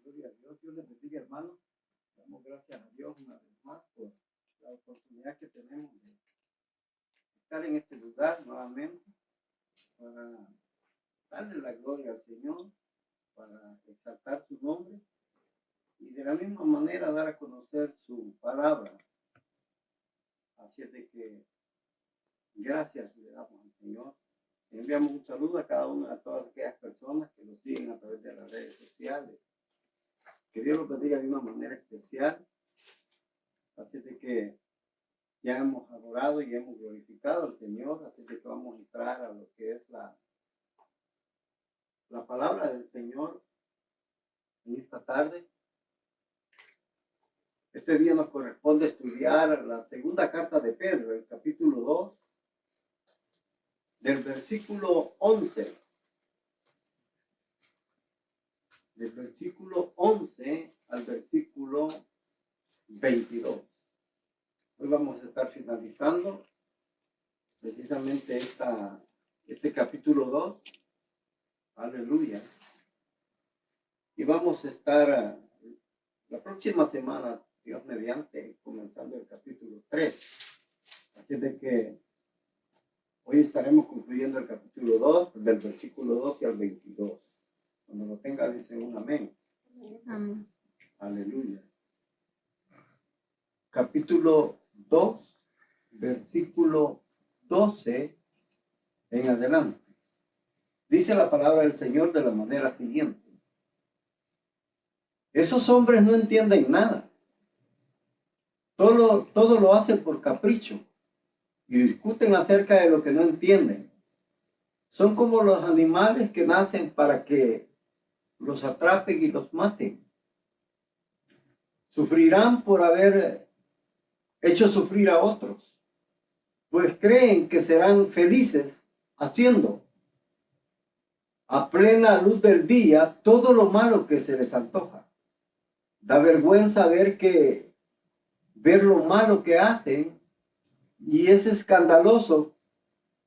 Gloria a Dios. Dios les bendiga, hermanos. Damos gracias a Dios una vez más por la oportunidad que tenemos de estar en este lugar nuevamente para darle la gloria al Señor, para exaltar su nombre y de la misma manera dar a conocer su palabra. Así es de que gracias le damos al Señor. Enviamos un saludo a cada una de todas aquellas personas que nos siguen a través de las redes sociales. Que Dios los bendiga de una manera especial. Así de que ya hemos adorado y hemos glorificado al Señor. Así de que vamos a entrar a lo que es la palabra del Señor en esta tarde. Este día nos corresponde estudiar la segunda carta de Pedro, el capítulo 2, del versículo 11. Del versículo 11 al versículo 22. Hoy vamos a estar finalizando precisamente este capítulo 2. Aleluya. Y vamos a estar la próxima semana, Dios mediante, comenzando el capítulo 3. Así de que hoy estaremos concluyendo el capítulo 2, del versículo 12 al 22. Cuando lo tenga, dice un amén. Amén. Aleluya. Capítulo 2, versículo 12 en adelante. Dice la palabra del Señor de la manera siguiente. Esos hombres no entienden nada. Todo lo hacen por capricho y discuten acerca de lo que no entienden. Son como los animales que nacen para que los atrapen y los maten. Sufrirán por haber hecho sufrir a otros, pues creen que serán felices haciendo a plena luz del día todo lo malo que se les antoja. Da vergüenza ver lo malo que hacen y es escandaloso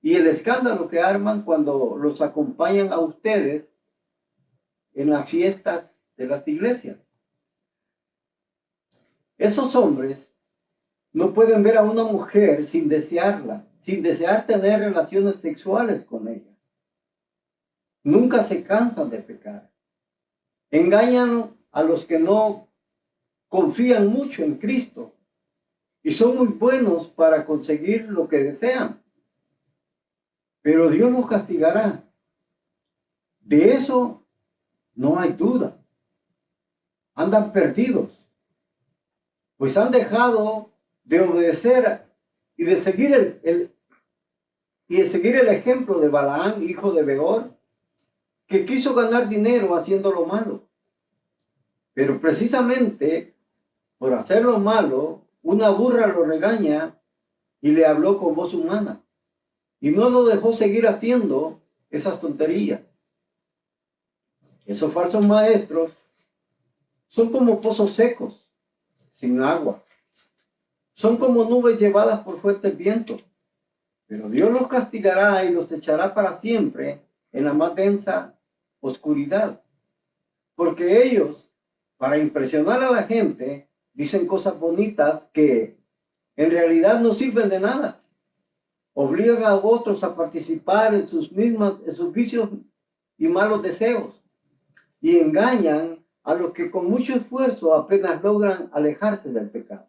y el escándalo que arman cuando los acompañan a ustedes en las fiestas de las iglesias. Esos hombres no pueden ver a una mujer sin desearla, sin desear tener relaciones sexuales con ella. Nunca se cansan de pecar. Engañan a los que no confían mucho en Cristo y son muy buenos para conseguir lo que desean. Pero Dios los castigará. De eso no hay duda. Andan perdidos, pues han dejado de obedecer y de seguir el ejemplo de Balaán, hijo de Beor, que quiso ganar dinero haciendo lo malo. Pero precisamente por hacer lo malo, una burra lo regaña y le habló con voz humana. Y no lo dejó seguir haciendo esas tonterías. Esos falsos maestros son como pozos secos, sin agua. Son como nubes llevadas por fuertes vientos. Pero Dios los castigará y los echará para siempre en la más densa oscuridad. Porque ellos, para impresionar a la gente, dicen cosas bonitas que en realidad no sirven de nada. Obligan a otros a participar en sus vicios y malos deseos. Y engañan a los que con mucho esfuerzo apenas logran alejarse del pecado.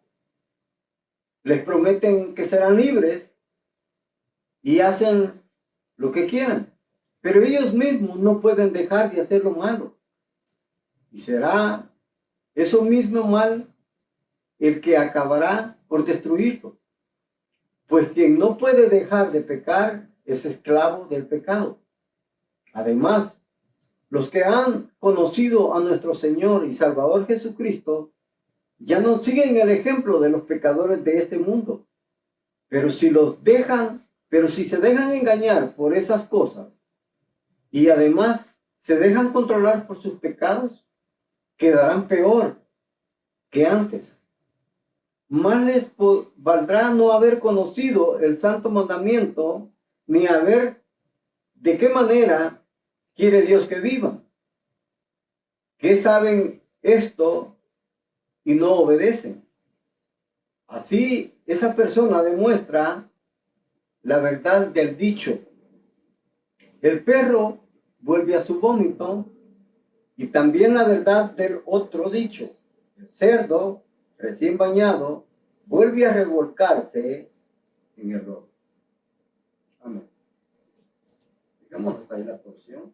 Les prometen que serán libres y hacen lo que quieran, pero ellos mismos no pueden dejar de hacer lo malo. Y será eso mismo mal el que acabará por destruirlo. Pues quien no puede dejar de pecar es esclavo del pecado. Además, los que han conocido a nuestro Señor y Salvador Jesucristo ya no siguen el ejemplo de los pecadores de este mundo. Pero si se dejan engañar por esas cosas y además se dejan controlar por sus pecados, quedarán peor que antes. Más les valdrá no haber conocido el santo mandamiento, ni haber de qué manera quiere Dios que vivan. ¿Qué saben esto y no obedecen. Así, esa persona demuestra la verdad del dicho. El perro vuelve a su vómito, y también la verdad del otro dicho. El cerdo, recién bañado, vuelve a revolcarse en el lodo. Amén. Digamos hasta ahí la porción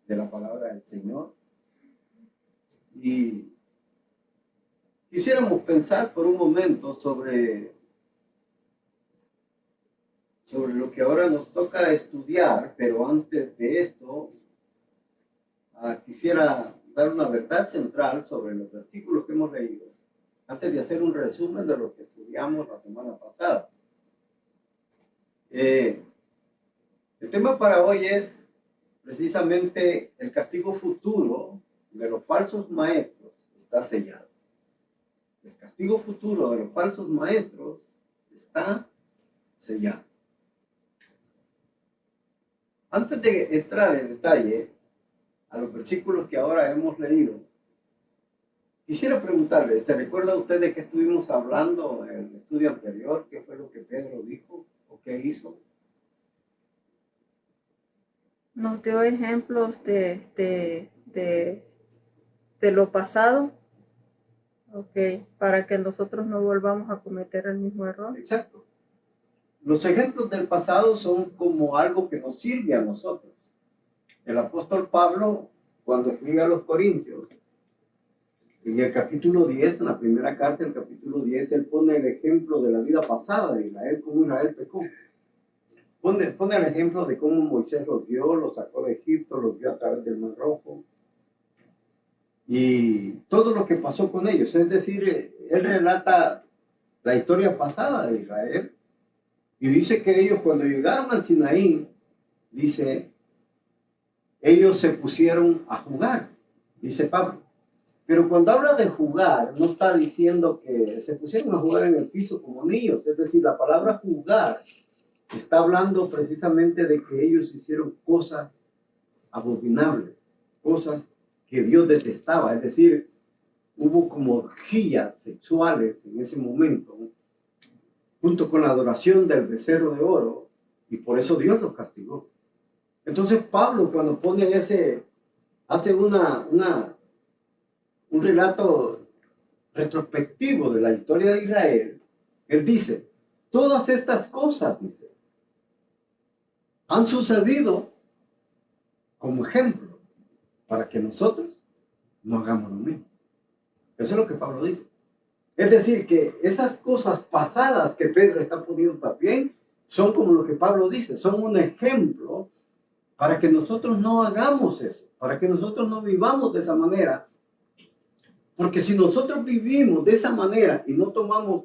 de la palabra del Señor. Y quisiéramos pensar por un momento sobre lo que ahora nos toca estudiar, pero antes de esto, quisiera dar una verdad central sobre los versículos que hemos leído, antes de hacer un resumen de lo que estudiamos la semana pasada. El tema para hoy es precisamente el castigo futuro de los falsos maestros está sellado. El castigo futuro de los falsos maestros está sellado. Antes de entrar en detalle a los versículos que ahora hemos leído, quisiera preguntarle, ¿se recuerda usted de qué estuvimos hablando en el estudio anterior? ¿Qué fue lo que Pedro dijo o qué hizo? Nos dio ejemplos de lo pasado, para que nosotros no volvamos a cometer el mismo error. Exacto. Los ejemplos del pasado son como algo que nos sirve a nosotros. El apóstol Pablo, cuando escribe a los Corintios, en el capítulo 10, en la primera carta, el capítulo 10, él pone el ejemplo de la vida pasada de Israel, cómo Israel pecó. Pone el ejemplo de cómo Moisés los guió, los sacó de Egipto, los guió a través del Mar Rojo, y todo lo que pasó con ellos. Es decir, él relata la historia pasada de Israel, y dice que ellos cuando llegaron al Sinaí, dice, ellos se pusieron a jugar, dice Pablo. Pero cuando habla de jugar, no está diciendo que se pusieron a jugar en el piso como niños. Es decir, la palabra jugar está hablando precisamente de que ellos hicieron cosas abominables, cosas que Dios detestaba. Es decir, hubo como orgías sexuales en ese momento, junto con la adoración del becerro de oro, y por eso Dios los castigó. Entonces Pablo, cuando pone hace un relato retrospectivo de la historia de Israel, él dice, todas estas cosas, dice, han sucedido como ejemplo para que nosotros no hagamos lo mismo. Eso es lo que Pablo dice. Es decir, que esas cosas pasadas que Pedro está poniendo también son como lo que Pablo dice, son un ejemplo para que nosotros no hagamos eso, para que nosotros no vivamos de esa manera. Porque si nosotros vivimos de esa manera y no tomamos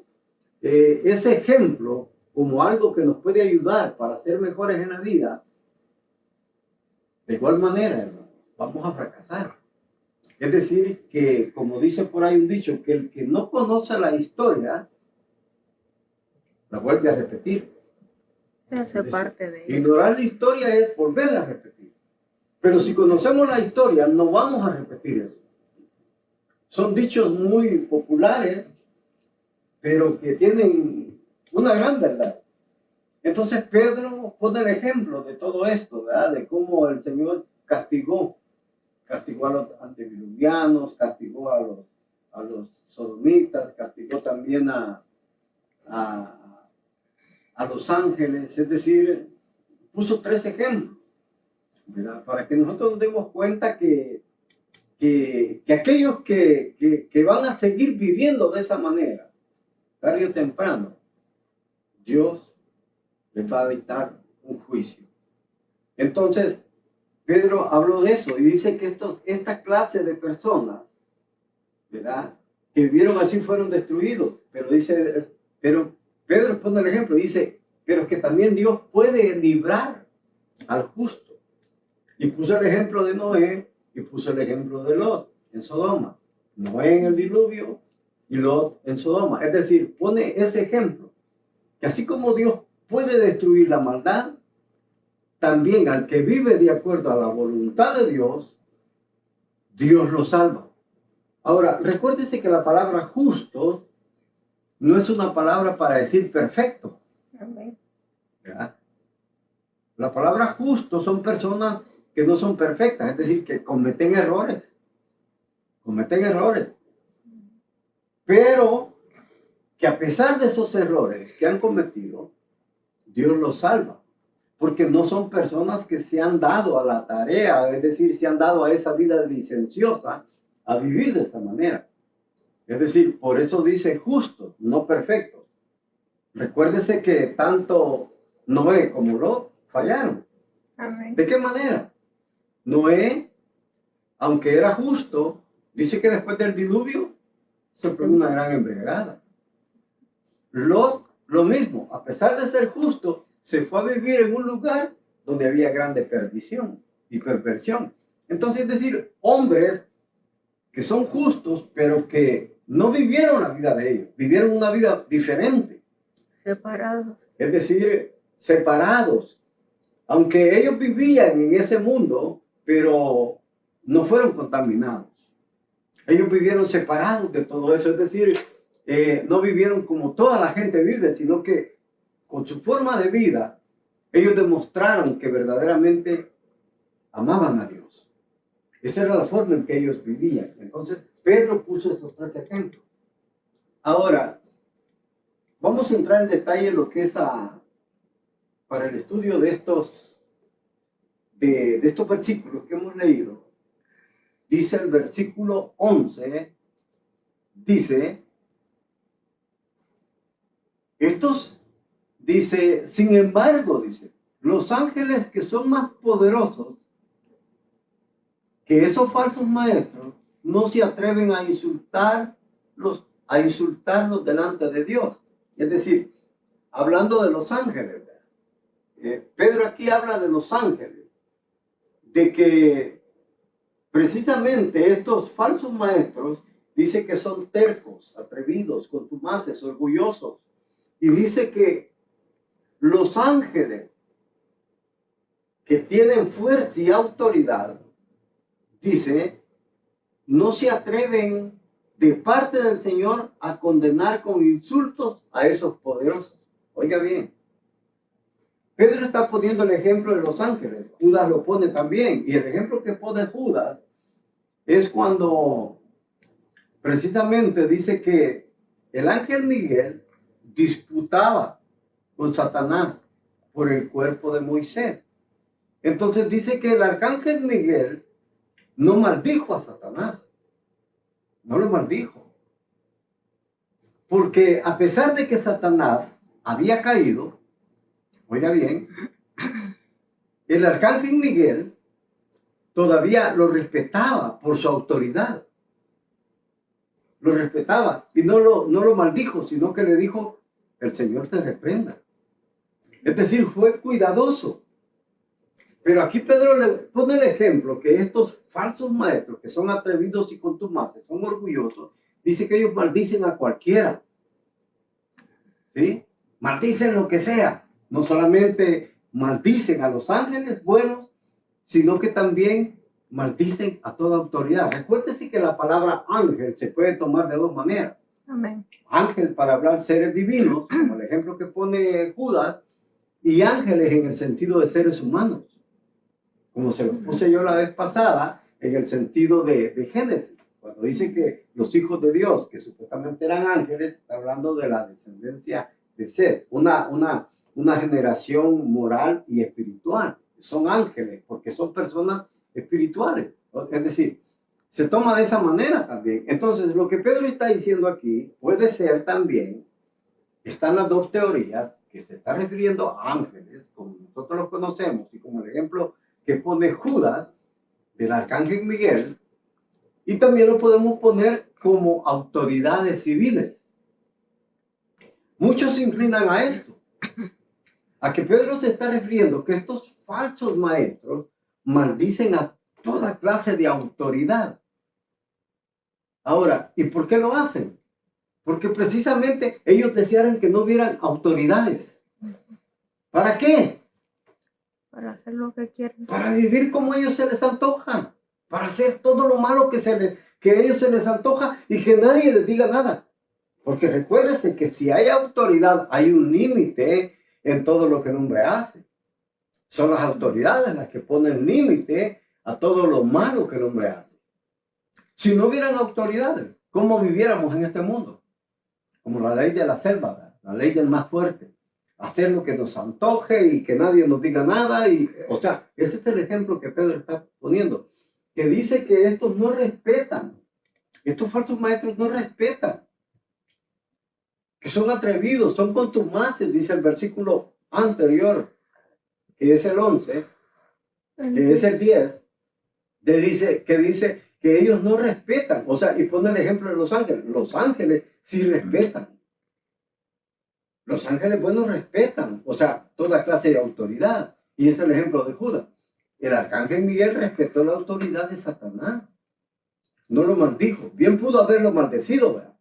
ese ejemplo como algo que nos puede ayudar para ser mejores en la vida, de igual manera, hermano, vamos a fracasar. Es decir, que como dice por ahí un dicho, que el que no conoce la historia, la vuelve a repetir. Se hace parte de ella. Ignorar la historia es volverla a repetir. Pero si conocemos la historia, no vamos a repetir eso. Son dichos muy populares, pero que tienen una gran verdad. Entonces Pedro pone el ejemplo de todo esto, ¿verdad? De cómo el Señor castigó a los antediluvianos, castigó a los sodomitas, castigó también a los ángeles. Es decir, puso 3 ejemplos, ¿verdad? Para que nosotros nos demos cuenta que aquellos que van a seguir viviendo de esa manera, tarde o temprano, Dios les va a dictar un juicio. Entonces, Pedro habló de eso y dice que esta clase de personas, ¿verdad?, que vivieron así fueron destruidos. Pero Pedro pone el ejemplo y dice, pero que también Dios puede librar al justo. Y puso el ejemplo de Noé y puso el ejemplo de Lot en Sodoma. Noé en el diluvio y Lot en Sodoma. Es decir, pone ese ejemplo, que así como Dios puede destruir la maldad, también al que vive de acuerdo a la voluntad de Dios, Dios lo salva. Ahora, recuérdese que la palabra justo no es una palabra para decir perfecto. Amén. ¿Verdad? La palabra justo son personas que no son perfectas, es decir, que cometen errores. Cometen errores. Pero que a pesar de esos errores que han cometido, Dios los salva. Porque no son personas que se han dado a la tarea, es decir, se han dado a esa vida licenciosa, a vivir de esa manera. Es decir, por eso dice justo, no perfecto. Recuérdese que tanto Noé como Lot fallaron. Amén. ¿De qué manera? Noé, aunque era justo, dice que después del diluvio se fue una gran embriagada. Lot, lo mismo, a pesar de ser justo, se fue a vivir en un lugar donde había grande perdición y perversión. Entonces, es decir, hombres que son justos, pero que no vivieron la vida de ellos, vivieron una vida diferente. Separados. Es decir, separados. Aunque ellos vivían en ese mundo, pero no fueron contaminados. Ellos vivieron separados de todo eso, es decir, no vivieron como toda la gente vive, sino que con su forma de vida, ellos demostraron que verdaderamente amaban a Dios. Esa era la forma en que ellos vivían. Entonces, Pedro puso estos tres ejemplos. Ahora, vamos a entrar en detalle en lo que es para el estudio de estos versículos que hemos leído. Dice el versículo 11, dice, dice, sin embargo, dice, los ángeles que son más poderosos que esos falsos maestros no se atreven a insultarlos delante de Dios. Es decir, hablando de los ángeles, Pedro aquí habla de los ángeles, de que precisamente estos falsos maestros dice que son tercos, atrevidos, contumaces, orgullosos. Y dice que los ángeles que tienen fuerza y autoridad, dice, no se atreven de parte del Señor a condenar con insultos a esos poderosos. Oiga bien, Pedro está poniendo el ejemplo de los ángeles, Judas lo pone también, y el ejemplo que pone Judas es cuando precisamente dice que el ángel Miguel disputaba con Satanás por el cuerpo de Moisés. Entonces dice que el arcángel Miguel no maldijo a Satanás, no lo maldijo. Porque a pesar de que Satanás había caído, oiga bien, el arcángel Miguel todavía lo respetaba por su autoridad. Lo respetaba y no lo maldijo, sino que le dijo, el Señor te reprenda. Es decir, fue cuidadoso. Pero aquí Pedro le pone el ejemplo que estos falsos maestros, que son atrevidos y contumaces, son orgullosos, dice que ellos maldicen a cualquiera. ¿Sí? Maldicen lo que sea. No solamente maldicen a los ángeles buenos, sino que también maldicen a toda autoridad. Recuérdese que la palabra ángel se puede tomar de dos maneras. Amén. Ángel para hablar seres divinos, como el ejemplo que pone Judas, y ángeles en el sentido de seres humanos, como se los puse yo la vez pasada, en el sentido de Génesis, cuando dice que los hijos de Dios, que supuestamente eran ángeles, está hablando de la descendencia de Seth, una generación moral y espiritual. Son ángeles, porque son personas espirituales. Es decir, se toma de esa manera también. Entonces, lo que Pedro está diciendo aquí puede ser también, están las dos teorías, que se está refiriendo a ángeles, como nosotros los conocemos, y como el ejemplo que pone Judas, del arcángel Miguel, y también lo podemos poner como autoridades civiles. Muchos se inclinan a esto, a que Pedro se está refiriendo que estos falsos maestros maldicen a toda clase de autoridad. Ahora, ¿y por qué lo hacen? Porque precisamente ellos desearan que no hubieran autoridades. ¿Para qué? Para hacer lo que quieren. Para vivir como ellos se les antoja. Para hacer todo lo malo que que a ellos se les antoja y que nadie les diga nada. Porque recuérdense que si hay autoridad, hay un límite en todo lo que el hombre hace. Son las autoridades las que ponen límite a todo lo malo que el hombre hace. Si no hubieran autoridades, ¿cómo viviéramos en este mundo? Como la ley de la selva, ¿verdad? La ley del más fuerte. Hacer lo que nos antoje y que nadie nos diga nada. O sea, ese es el ejemplo que Pedro está poniendo. Que dice que estos no respetan. Estos falsos maestros no respetan. Que son atrevidos, son contumaces, dice el versículo anterior, que es el 11, que es el 10, que dice que ellos no respetan. O sea, y pone el ejemplo de los ángeles. Los ángeles sí respetan. Los ángeles buenos respetan, o sea, toda clase de autoridad. Y es el ejemplo de Judas. El arcángel Miguel respetó la autoridad de Satanás. No lo maldijo. Bien pudo haberlo maldecido, ¿verdad?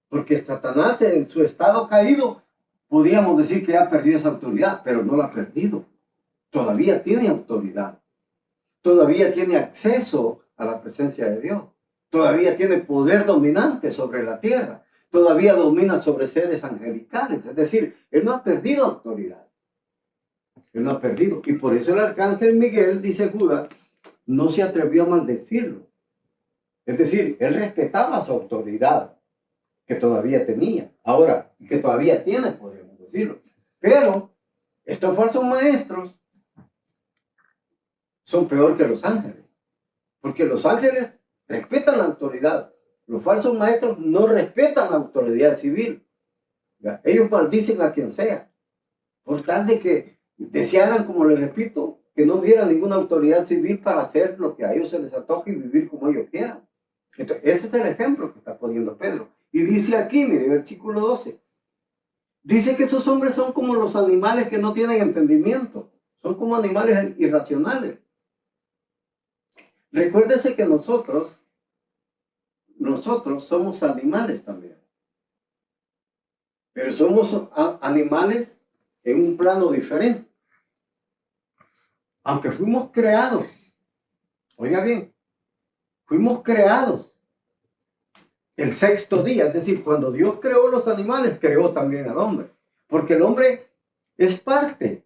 Porque Satanás en su estado caído, podríamos decir que ya perdió esa autoridad, pero no la ha perdido. Todavía tiene autoridad. Todavía tiene acceso a la presencia de Dios. Todavía tiene poder dominante sobre la tierra. Todavía domina sobre seres angelicales. Es decir, él no ha perdido autoridad. Él no ha perdido. Y por eso el arcángel Miguel, dice Judas, no se atrevió a maldecirlo. Es decir, él respetaba su autoridad que todavía tenía. Ahora, que todavía tiene, podríamos decirlo. Pero estos falsos maestros son peor que los ángeles. Porque los ángeles respetan la autoridad. Los falsos maestros no respetan la autoridad civil. ¿Ya? Ellos maldicen a quien sea. Por tal de que desearan, como les repito, que no hubiera ninguna autoridad civil para hacer lo que a ellos se les antoje y vivir como ellos quieran. Entonces, ese es el ejemplo que está poniendo Pedro. Y dice aquí, mire, versículo 12. Dice que esos hombres son como los animales que no tienen entendimiento. Son como animales irracionales. Recuérdese que nosotros somos animales también. Pero somos animales en un plano diferente. Aunque fuimos creados, oiga bien, fuimos creados el sexto día, es decir, cuando Dios creó los animales, creó también al hombre. Porque el hombre es parte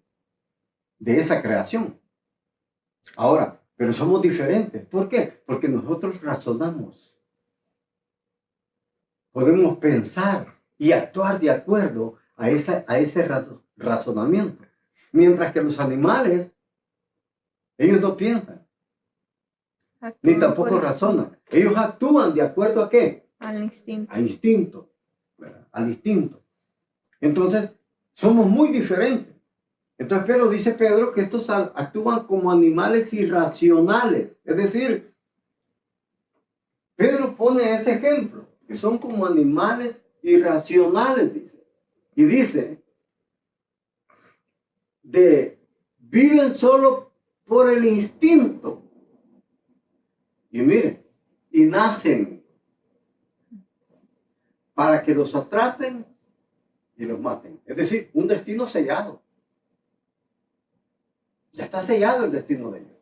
de esa creación. Ahora, pero somos diferentes. ¿Por qué? Porque nosotros razonamos. Podemos pensar y actuar de acuerdo a ese razonamiento. Mientras que los animales, ellos no piensan, ni tampoco razonan. Ellos actúan de acuerdo ¿a qué? Al instinto. Al instinto. ¿Verdad? Al instinto. Entonces, somos muy diferentes. Entonces, pero dice Pedro que estos actúan como animales irracionales. Es decir, Pedro pone ese ejemplo, que son como animales irracionales, dice. Y dice, viven solo por el instinto. Y miren, y nacen para que los atrapen y los maten. Es decir, un destino sellado. Ya está sellado el destino de ellos.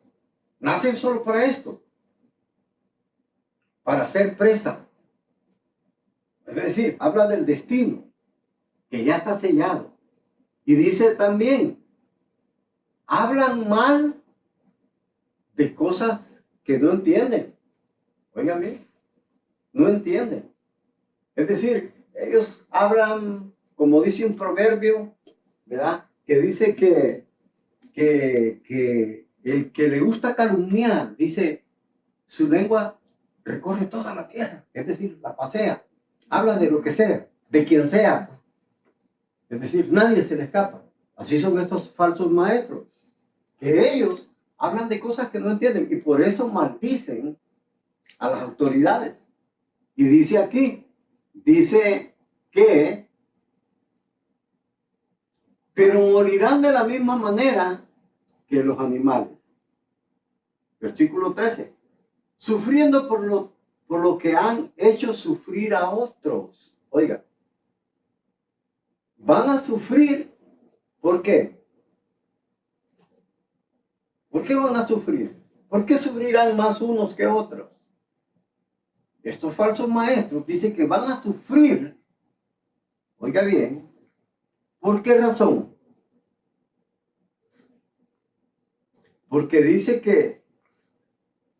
Nacen solo para esto. Para ser presa. Es decir, habla del destino, que ya está sellado. Y dice también, hablan mal de cosas que no entienden. Oigan bien, no entienden. Es decir, ellos hablan, como dice un proverbio, ¿verdad? Que dice que el que le gusta calumniar, dice, su lengua recorre toda la tierra, es decir, la pasea, habla de lo que sea, de quien sea, es decir, nadie se le escapa. Así son estos falsos maestros, que ellos hablan de cosas que no entienden y por eso maldicen a las autoridades. Y dice aquí, dice que, pero morirán de la misma manera que los animales. Versículo 13. Sufriendo por lo que han hecho sufrir a otros. Oiga, van a sufrir, ¿por qué? ¿Por qué van a sufrir? ¿Por qué sufrirán más unos que otros? estos falsos maestros dicen que van a sufrir, oiga bien, ¿por qué razón? Porque dice que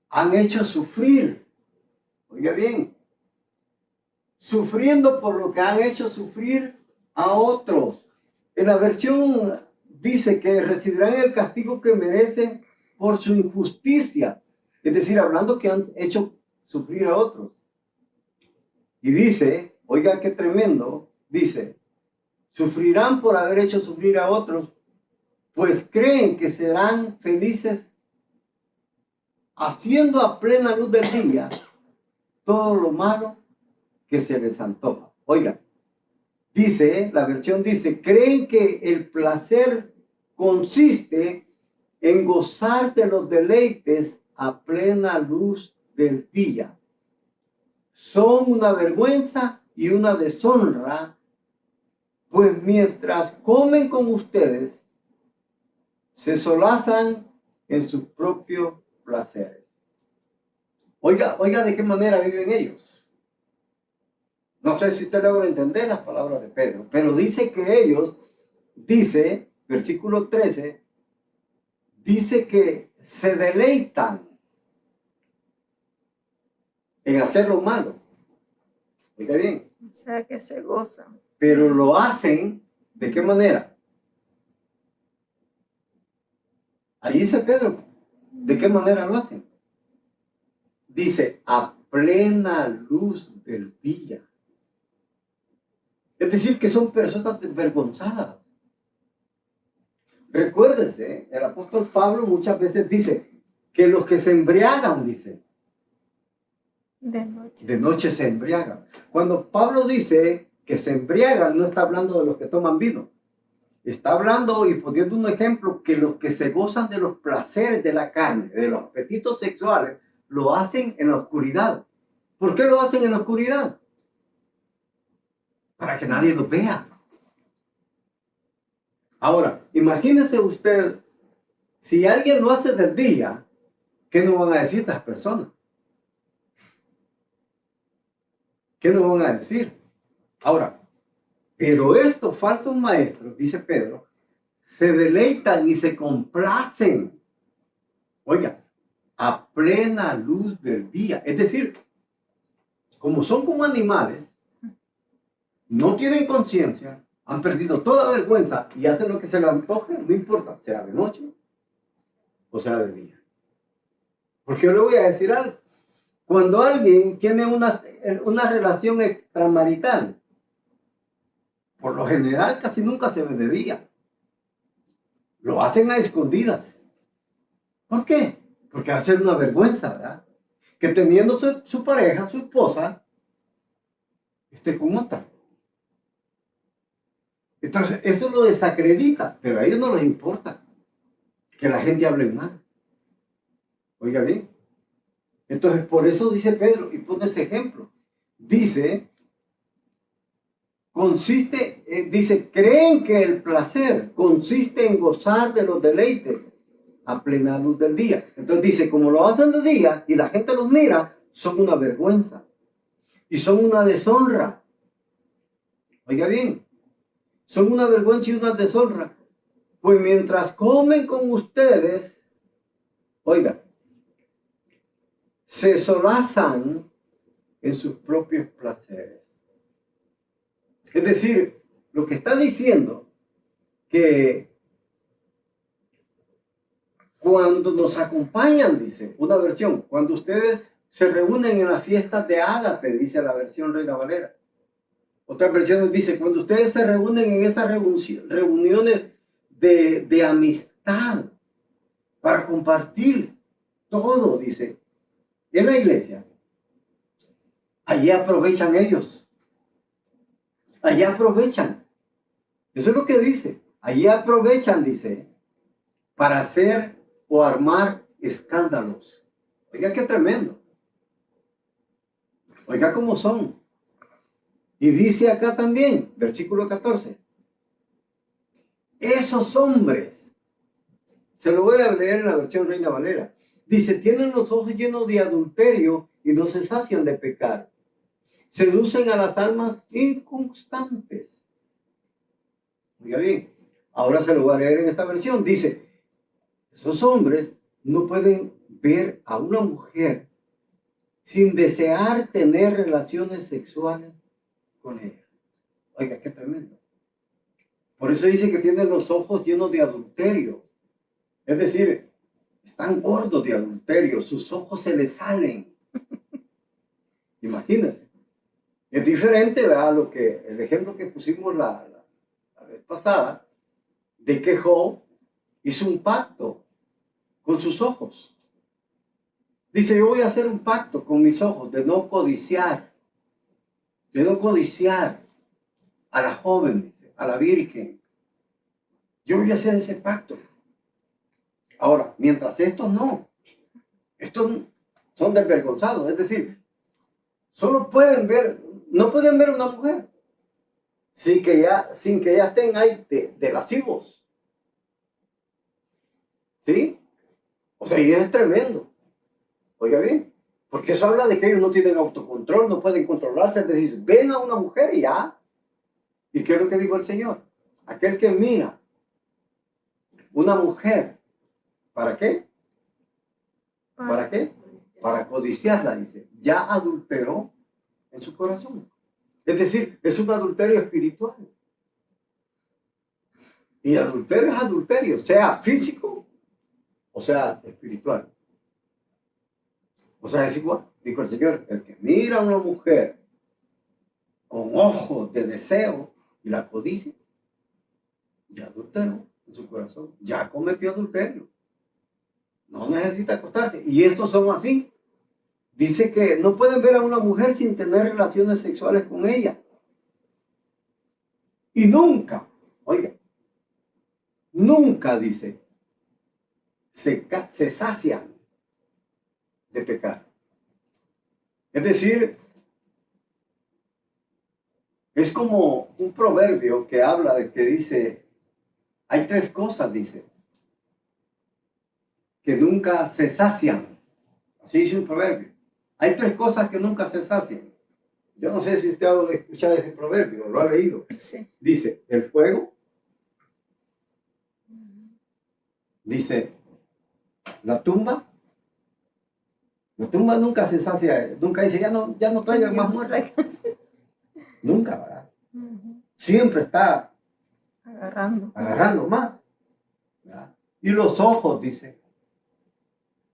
han hecho sufrir, oiga bien, sufriendo por lo que han hecho sufrir a otros. En la versión dice que recibirán el castigo que merecen por su injusticia. Es decir, hablando que han hecho sufrir a otros. Y dice, oiga qué tremendo, dice, sufrirán por haber hecho sufrir a otros, pues creen que serán felices haciendo a plena luz del día todo lo malo que se les antoja. Oiga, dice, la versión dice, creen que el placer consiste en gozar de los deleites a plena luz del día. Son una vergüenza y una deshonra, pues mientras comen con ustedes, se solazan en sus propios placeres. Oiga de qué manera viven ellos. No sé si usted logra entender las palabras de Pedro, pero dice que ellos, dice, versículo 13, dice que se deleitan en hacer lo malo. Oiga bien. O sea que se gozan. Pero lo hacen, ¿de qué manera? Ahí dice Pedro, ¿de qué manera lo hacen? Dice, a plena luz del día. Es decir, que son personas desvergonzadas. Recuérdese, el apóstol Pablo muchas veces dice que los que se embriagan, dice, de noche se embriagan. Cuando Pablo dice que se embriagan, no está hablando de los que toman vino. Está hablando y poniendo un ejemplo que los que se gozan de los placeres de la carne, de los apetitos sexuales, lo hacen en la oscuridad. ¿Por qué lo hacen en la oscuridad? Para que nadie los vea. Ahora, imagínese usted, si alguien lo hace del día, ¿qué nos van a decir estas personas? ¿Qué nos van a decir? Ahora, pero estos falsos maestros, dice Pedro, se deleitan y se complacen, oiga, a plena luz del día. Es decir, como son como animales, no tienen conciencia, han perdido toda vergüenza y hacen lo que se les antoje, no importa, sea de noche o sea de día. Porque yo le voy a decir algo. Cuando alguien tiene una relación extramarital, por lo general casi nunca se ve de día. Lo hacen a escondidas. ¿Por qué? Porque va a ser una vergüenza, ¿verdad? Que teniendo su pareja, su esposa, esté con otra. Entonces, eso lo desacredita, pero a ellos no les importa que la gente hable mal. Oiga bien. Entonces, por eso dice Pedro, y pone ese ejemplo. Dice, creen que el placer consiste en gozar de los deleites a plena luz del día. Entonces dice, como lo hacen de día y la gente los mira, son una vergüenza y son una deshonra. Oiga bien, son una vergüenza y una deshonra. Pues mientras comen con ustedes, oiga, se solazan en sus propios placeres. Es decir, lo que está diciendo que cuando nos acompañan, dice una versión, cuando ustedes se reúnen en las fiestas de Ágape, dice la versión Reina Valera. Otras versiones dice, cuando ustedes se reúnen en esas reuniones de amistad para compartir todo, dice, en la iglesia, allí aprovechan ellos. Allí aprovechan. Eso es lo que dice. Allí aprovechan, dice, para hacer o armar escándalos. Oiga, qué tremendo. Oiga cómo son. Y dice acá también, versículo 14, esos hombres, se lo voy a leer en la versión Reina Valera, Dice, tienen los ojos llenos de adulterio y no se sacian de pecar. Seducen a las almas inconstantes. Oiga bien, ahora se lo voy a leer en esta versión. Dice, esos hombres no pueden ver a una mujer sin desear tener relaciones sexuales con ella. Oiga, qué tremendo. Por eso dice que tienen los ojos llenos de adulterio. Es decir, están gordos de adulterio, sus ojos se les salen. Imagínense. Es diferente, ¿verdad? Lo que, el ejemplo que pusimos la vez pasada, de que Job hizo un pacto con sus ojos. Dice, yo voy a hacer un pacto con mis ojos de no codiciar a la joven, a la virgen. Yo voy a hacer ese pacto. Ahora, mientras estos no, estos son desvergonzados, es decir, solo pueden ver, no pueden ver a una mujer sin que ya estén ahí de lascivos. ¿Sí? O sea, y es tremendo. Oiga bien, porque eso habla de que ellos no tienen autocontrol, no pueden controlarse, es decir, ven a una mujer y ya. ¿Y qué es lo que dijo el Señor? Aquel que mira una mujer, ¿para qué? ¿Para qué? Para codiciarla, dice. Ya adulteró en su corazón. Es decir, es un adulterio espiritual. Y adulterio es adulterio, sea físico o sea espiritual. O sea, es igual. Dijo el Señor, el que mira a una mujer con ojos de deseo y la codicia, ya adulteró en su corazón, ya cometió adulterio. No necesita acostarse. Y estos son así. Dice que no pueden ver a una mujer sin tener relaciones sexuales con ella. Y nunca, oiga, nunca, dice, se sacian de pecar. Es decir, es como un proverbio que habla de que dice, hay tres cosas, dice, que nunca se sacian. Así dice un proverbio. Hay tres cosas que nunca se sacian. Yo no sé si usted ha escuchado ese proverbio, lo ha leído. Sí. Dice, el fuego. Dice, la tumba. La tumba nunca se sacia, nunca dice, ya no traigan más muertos. Nunca, ¿verdad? Siempre está agarrando más. ¿Verdad? Y los ojos, dice,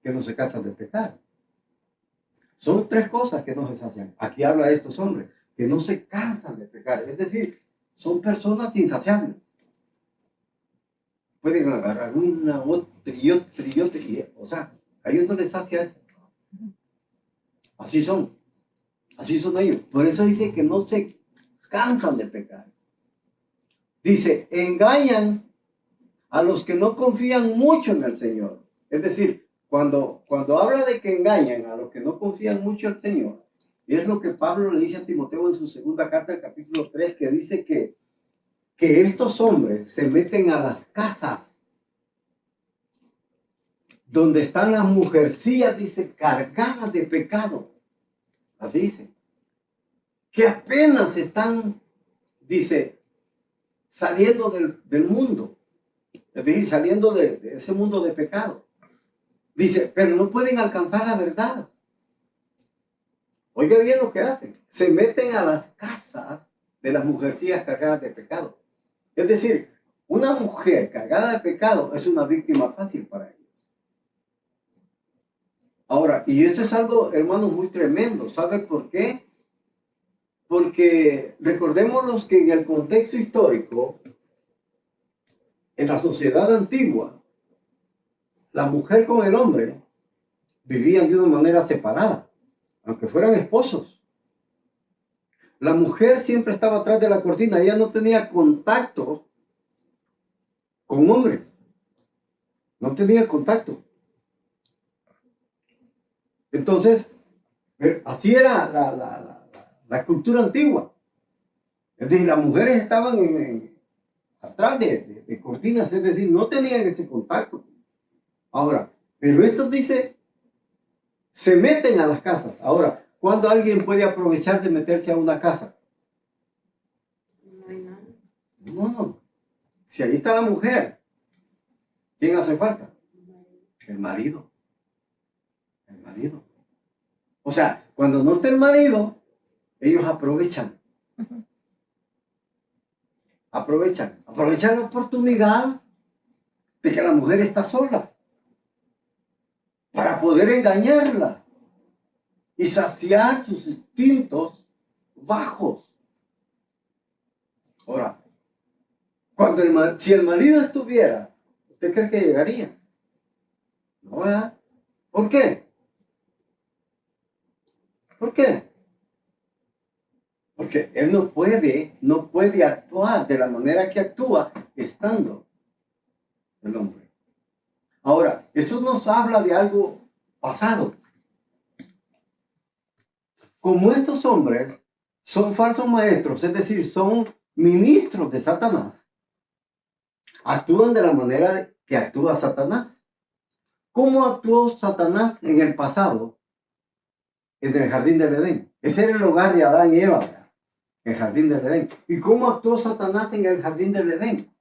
que no se cansan de pecar. Son tres cosas que no se sacian. Aquí habla de estos hombres, que no se cansan de pecar. Es decir, son personas insaciables. Pueden agarrar una, otra y otra y otra. O sea, a ellos no les sacia eso. Así son. Así son ellos. Por eso dice que no se cansan de pecar. Dice, engañan a los que no confían mucho en el Señor. Es decir, cuando habla de que engañan a los que no confían mucho en el Señor, y es lo que Pablo le dice a Timoteo en su segunda carta, el capítulo 3, que dice que estos hombres se meten a las casas donde están las mujercillas, dice, cargadas de pecado. Así dice. Que apenas están, dice, saliendo del mundo. Es decir, saliendo de ese mundo de pecado. Dice, pero no pueden alcanzar la verdad. Oiga bien lo que hacen. Se meten a las casas de las mujercillas cargadas de pecado. Es decir, una mujer cargada de pecado es una víctima fácil para ellos. Ahora, y esto es algo, hermanos, muy tremendo. ¿Sabe por qué? Porque recordémonos que en el contexto histórico, en la sociedad antigua, la mujer con el hombre vivían de una manera separada, aunque fueran esposos. La mujer siempre estaba atrás de la cortina, ella no tenía contacto con hombres, no tenía contacto. Entonces, así era la cultura antigua. Es decir, las mujeres estaban atrás de cortinas, es decir, no tenían ese contacto. Ahora, pero esto dice Se meten a las casas. Ahora, ¿cuándo alguien puede aprovechar de meterse a una casa? No hay nada. No. Si ahí está la mujer, ¿quién hace falta? El marido. El marido. O sea, cuando no está el marido, ellos aprovechan. Aprovechan la oportunidad de que la mujer está sola para poder engañarla y saciar sus instintos bajos. Ahora, si el marido estuviera, ¿usted cree que llegaría? No, ¿verdad? ¿Por qué? ¿Por qué? Porque él no puede actuar de la manera que actúa estando el hombre. Ahora, eso nos habla de algo pasado. Como estos hombres son falsos maestros, es decir, son ministros de Satanás, actúan de la manera que actúa Satanás. ¿Cómo actuó Satanás en el pasado, en el jardín del Edén? Ese era el hogar de Adán y Eva, ¿verdad? El jardín del Edén. ¿Y cómo actuó Satanás en el jardín del Edén?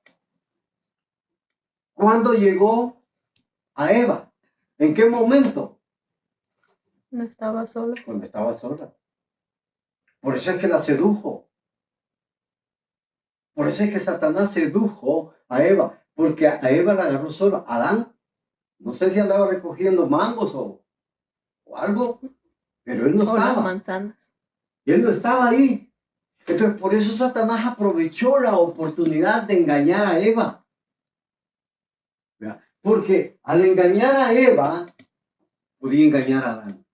¿Cuándo llegó a Eva? ¿En qué momento? No estaba sola. Cuando estaba sola. Por eso es que la sedujo. Por eso es que Satanás sedujo a Eva, porque a Eva la agarró sola. Adán, no sé si andaba recogiendo mangos o algo, pero él no O las estaba. manzanas. Él no estaba ahí. Entonces, por eso Satanás aprovechó la oportunidad de engañar a Eva. ¿Verdad? Porque al engañar a Eva, podía engañar a Adán.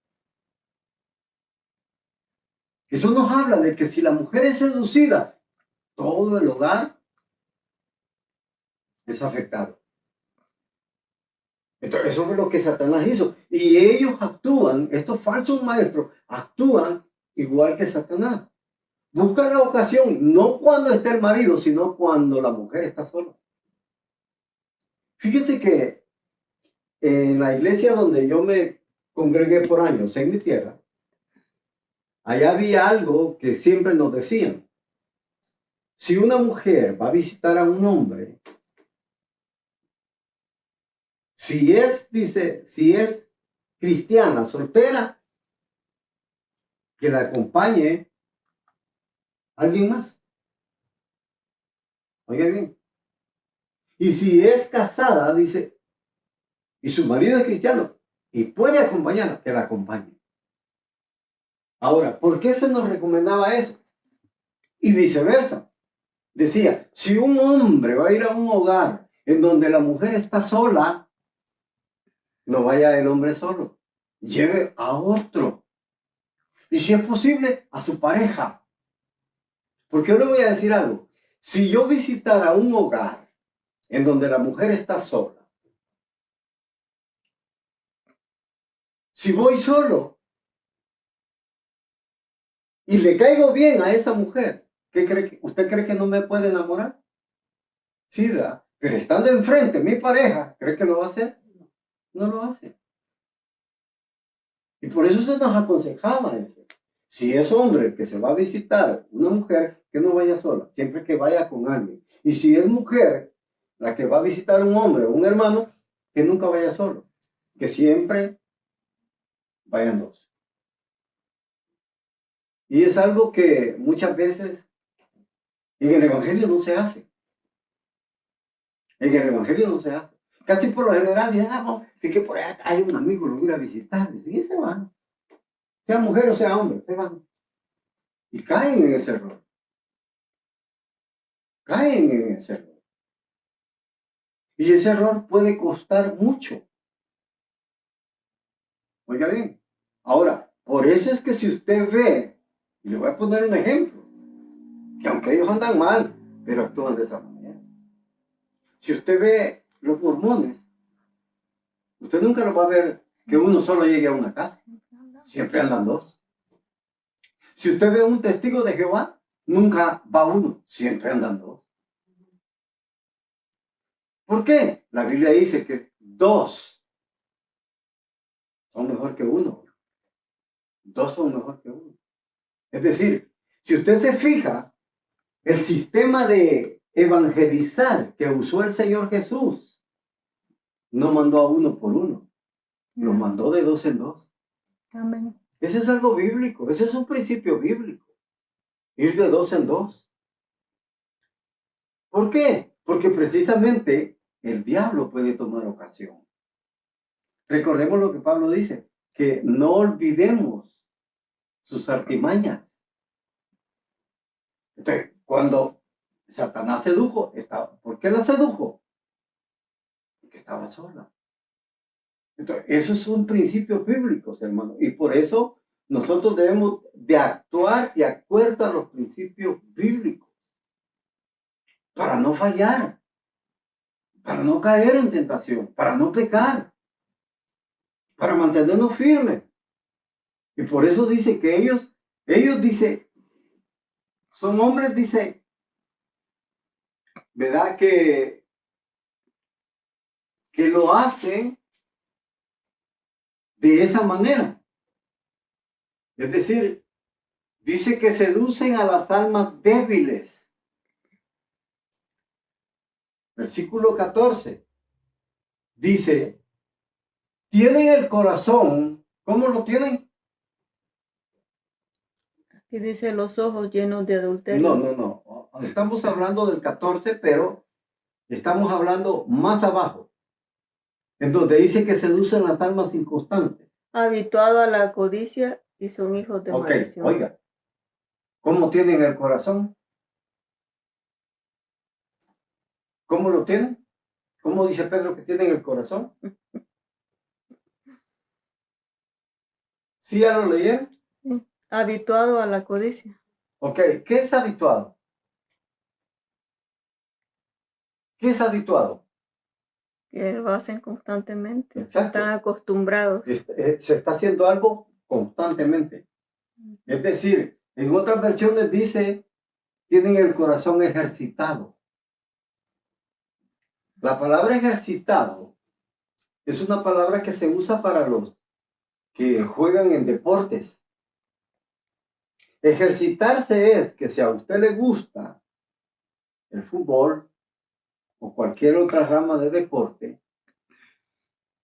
Eso nos habla de que si la mujer es seducida, todo el hogar es afectado. Entonces, eso es lo que Satanás hizo. Y ellos actúan, estos falsos maestros, actúan igual que Satanás. Buscan la ocasión, no cuando está el marido, sino cuando la mujer está sola. Fíjense que en la iglesia donde yo me congregué por años, en mi tierra, allá había algo que siempre nos decían. Si una mujer va a visitar a un hombre, si es cristiana, soltera, que la acompañe alguien más. Oiga bien. Y si es casada, dice, y su marido es cristiano, y puede acompañarla, que la acompañe. Ahora, ¿por qué se nos recomendaba eso? Y viceversa. Decía, si un hombre va a ir a un hogar en donde la mujer está sola, no vaya el hombre solo, lleve a otro. Y si es posible, a su pareja. Porque yo le voy a decir algo. Si yo visitara un hogar en donde la mujer está sola, si voy solo y le caigo bien a esa mujer, ¿usted cree que no me puede enamorar? Sí, ¿verdad? Pero estando enfrente mi pareja, ¿cree que lo va a hacer? No lo hace. Y por eso se nos aconsejaba eso. Si es hombre que se va a visitar una mujer, que no vaya sola, siempre que vaya con alguien. Y si es mujer la que va a visitar un hombre o un hermano, que nunca vaya solo, que siempre vayan dos. Y es algo que muchas veces en el Evangelio no se hace. En el Evangelio no se hace. Casi por lo general, dicen, no, que por allá hay un amigo, lo voy a visitar. Dicen, y se van. Sea mujer o sea hombre, se van. Y caen en ese error. Caen en ese error. Y ese error puede costar mucho. Oiga bien. Ahora, por eso es que si usted ve, y le voy a poner un ejemplo, que aunque ellos andan mal, pero actúan de esa manera. Si usted ve los mormones, usted nunca lo va a ver que uno solo llegue a una casa. Siempre andan dos. Si usted ve un testigo de Jehová, nunca va uno, siempre andan dos. ¿Por qué? La Biblia dice que dos son mejor que uno. Dos son mejor que uno. Es decir, si usted se fija, el sistema de evangelizar que usó el Señor Jesús no mandó a uno por uno, lo mandó de dos en dos. Amén. Ese es algo bíblico, ese es un principio bíblico, ir de dos en dos. ¿Por qué? Porque precisamente el diablo puede tomar ocasión. Recordemos lo que Pablo dice, que no olvidemos sus artimañas. Entonces, cuando Satanás sedujo, ¿por qué la sedujo? Porque estaba sola. Entonces, esos son principios bíblicos, hermano. Y por eso nosotros debemos de actuar de acuerdo a los principios bíblicos. Para no fallar. Para no caer en tentación. Para no pecar. Para mantenernos firmes. Y por eso dice que ellos dice, son hombres, dice, ¿verdad? Que lo hacen de esa manera. Es decir, dice que seducen a las almas débiles. Versículo 14. Dice, tienen el corazón, ¿cómo lo tienen? Aquí dice los ojos llenos de adulterio. No. Estamos hablando del 14, pero estamos hablando más abajo, en donde dice que seducen las almas inconstantes. Habituado a la codicia y son hijos de maldición. Oiga, ¿cómo tienen el corazón? ¿Cómo lo tienen? ¿Cómo dice Pedro que tienen el corazón? ¿Sí ya lo leyeron? Sí. Habituado a la codicia. Ok, ¿qué es habituado? ¿Qué es habituado? Que lo hacen constantemente. Exacto. Están acostumbrados. Se está haciendo algo constantemente. Es decir, en otras versiones dice, tienen el corazón ejercitado. La palabra ejercitado es una palabra que se usa para los que juegan en deportes. Ejercitarse es que si a usted le gusta el fútbol o cualquier otra rama de deporte,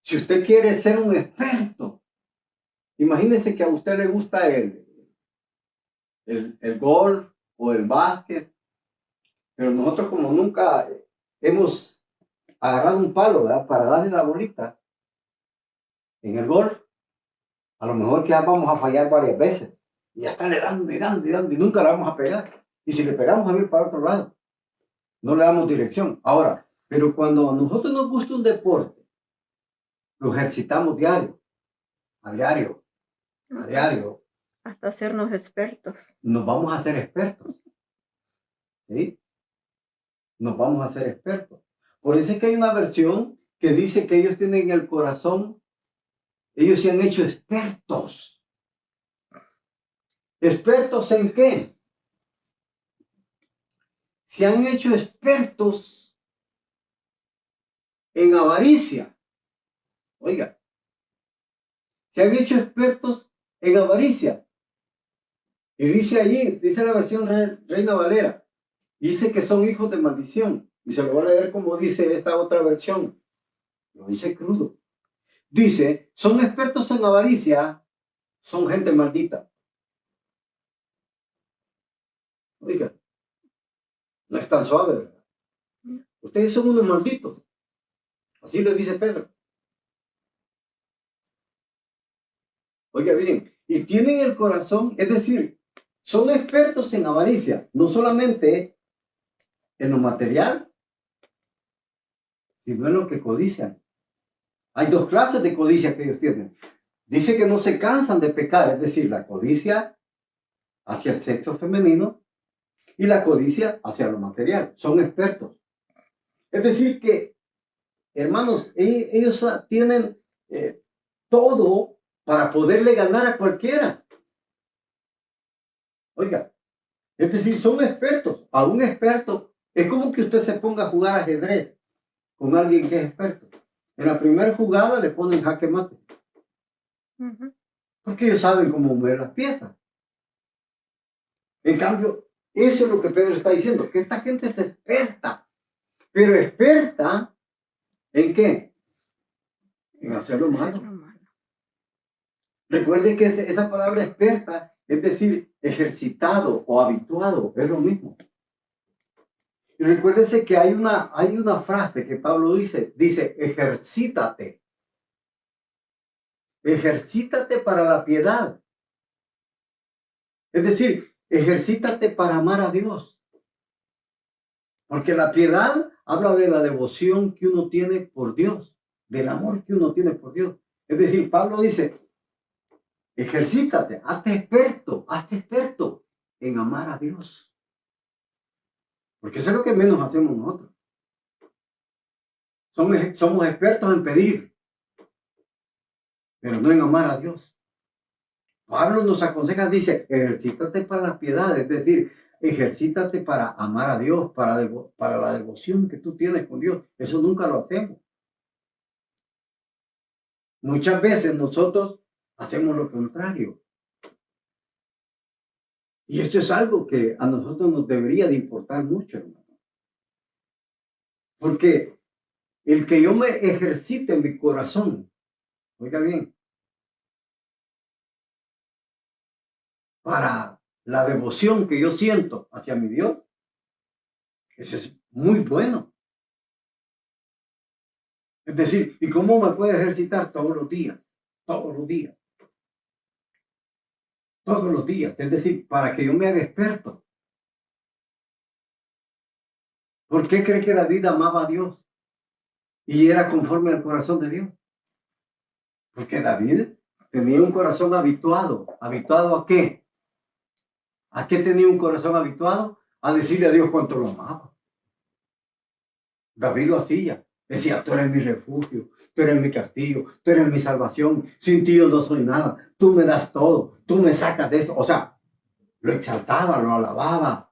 si usted quiere ser un experto, imagínese que a usted le gusta el golf o el básquet, pero nosotros como nunca hemos agarrado un palo, ¿verdad?, para darle la bolita en el golf, a lo mejor que ya vamos a fallar varias veces y ya está le dando y nunca la vamos a pegar. Y si le pegamos a ir para otro lado, no le damos dirección. Ahora, pero cuando a nosotros nos gusta un deporte, lo ejercitamos diario, a diario. Hasta hacernos expertos. Nos vamos a hacer expertos. ¿Sí? Nos vamos a hacer expertos. Por eso es que hay una versión que dice que ellos tienen el corazón, ellos se han hecho expertos. ¿Expertos en qué? Se han hecho expertos en avaricia. Oiga, se han hecho expertos en avaricia. Y dice allí, dice la versión Reina Valera, dice que son hijos de maldición. Y se lo voy a leer como dice esta otra versión. Lo dice crudo. Dice, son expertos en avaricia, son gente maldita. Oiga, no es tan suave, ¿verdad? Ustedes son unos malditos. Así le dice Pedro. Oiga bien, y tienen el corazón, es decir, son expertos en avaricia, no solamente en lo material, sino en lo que codician. Hay dos clases de codicia que ellos tienen. Dice que no se cansan de pecar, es decir, la codicia hacia el sexo femenino y la codicia hacia lo material. Son expertos. Es decir que, hermanos, ellos tienen todo para poderle ganar a cualquiera. Oiga, es decir, son expertos. A un experto es como que usted se ponga a jugar ajedrez con alguien que es experto. En la primera jugada le ponen jaque mate. porque ellos saben cómo mover las piezas. En cambio, eso es lo que Pedro está diciendo, que esta gente es experta, pero experta ¿en qué? En hacer lo malo. Recuerden que esa palabra experta, es decir, ejercitado o habituado, es lo mismo. Y recuérdense que hay una frase que Pablo dice, ejercítate. Ejercítate para la piedad. Es decir, ejercítate para amar a Dios. Porque la piedad habla de la devoción que uno tiene por Dios, del amor que uno tiene por Dios. Es decir, Pablo dice, ejercítate, hazte experto en amar a Dios. Porque eso es lo que menos hacemos nosotros. Somos expertos en pedir, pero no en amar a Dios. Pablo nos aconseja, dice, ejercítate para la piedad, es decir, ejercítate para amar a Dios, para la devoción que tú tienes con Dios. Eso nunca lo hacemos. Muchas veces nosotros hacemos lo contrario. Y esto es algo que a nosotros nos debería de importar mucho, hermano. Porque el que yo me ejercite en mi corazón, oiga bien, para la devoción que yo siento hacia mi Dios, eso es muy bueno. Es decir, ¿y cómo me puede ejercitar? Todos los días, todos los días. Todos los días, es decir, para que yo me haga experto. ¿Por qué cree que David amaba a Dios y era conforme al corazón de Dios? Porque David tenía un corazón habituado. ¿Habituado a qué? ¿A qué tenía un corazón habituado? A decirle a Dios cuánto lo amaba. David lo hacía. Decía, tú eres mi refugio, tú eres mi castillo, tú eres mi salvación. Sin ti yo no soy nada. Tú me das todo, tú me sacas de esto. O sea, lo exaltaba, lo alababa.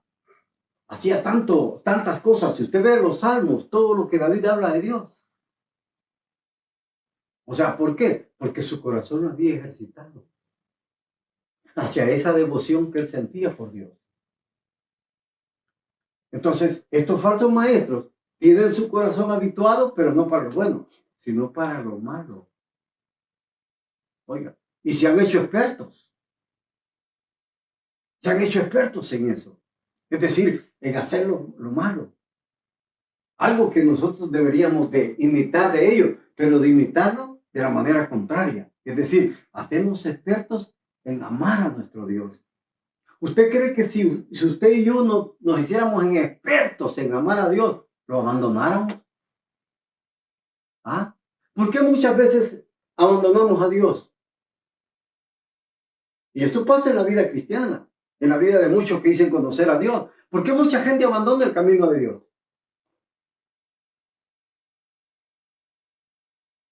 Hacía tantas cosas. Si usted ve los salmos, todo lo que David habla de Dios. O sea, ¿por qué? Porque su corazón lo había ejercitado hacia esa devoción que él sentía por Dios. Entonces, estos falsos maestros tienen su corazón habituado, pero no para lo bueno, sino para lo malo. Oiga, y se han hecho expertos. Se han hecho expertos en eso. Es decir, en hacer lo malo. Algo que nosotros deberíamos de imitar de ellos, pero de imitarlo de la manera contraria. Es decir, hacernos expertos en amar a nuestro Dios. ¿Usted cree que si usted y yo nos hiciéramos en expertos en amar a Dios, lo abandonáramos? ¿Ah? ¿Por qué muchas veces abandonamos a Dios? Y esto pasa en la vida cristiana, en la vida de muchos que dicen conocer a Dios. ¿Por qué mucha gente abandona el camino de Dios?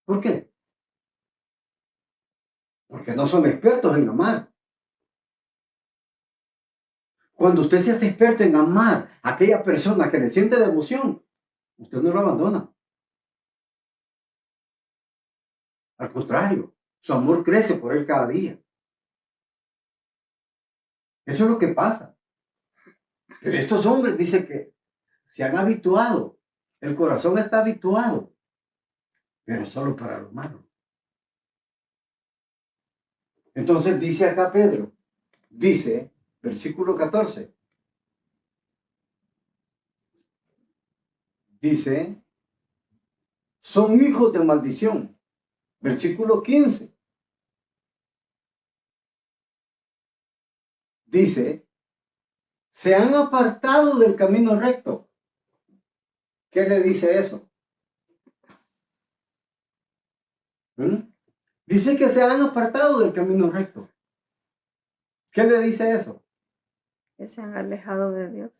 ¿Por qué? Porque no son expertos en amar. Cuando usted se hace experto en amar a aquella persona que le siente devoción, usted no lo abandona. Al contrario, su amor crece por él cada día. Eso es lo que pasa. Pero estos hombres dicen que se han habituado. El corazón está habituado, pero solo para lo malo. Entonces dice acá Pedro, dice, versículo 14, dice, son hijos de maldición. Versículo 15, dice, se han apartado del camino recto. ¿Qué le dice eso? Dice que se han apartado del camino recto. ¿Qué le dice eso? Que se han alejado de Dios.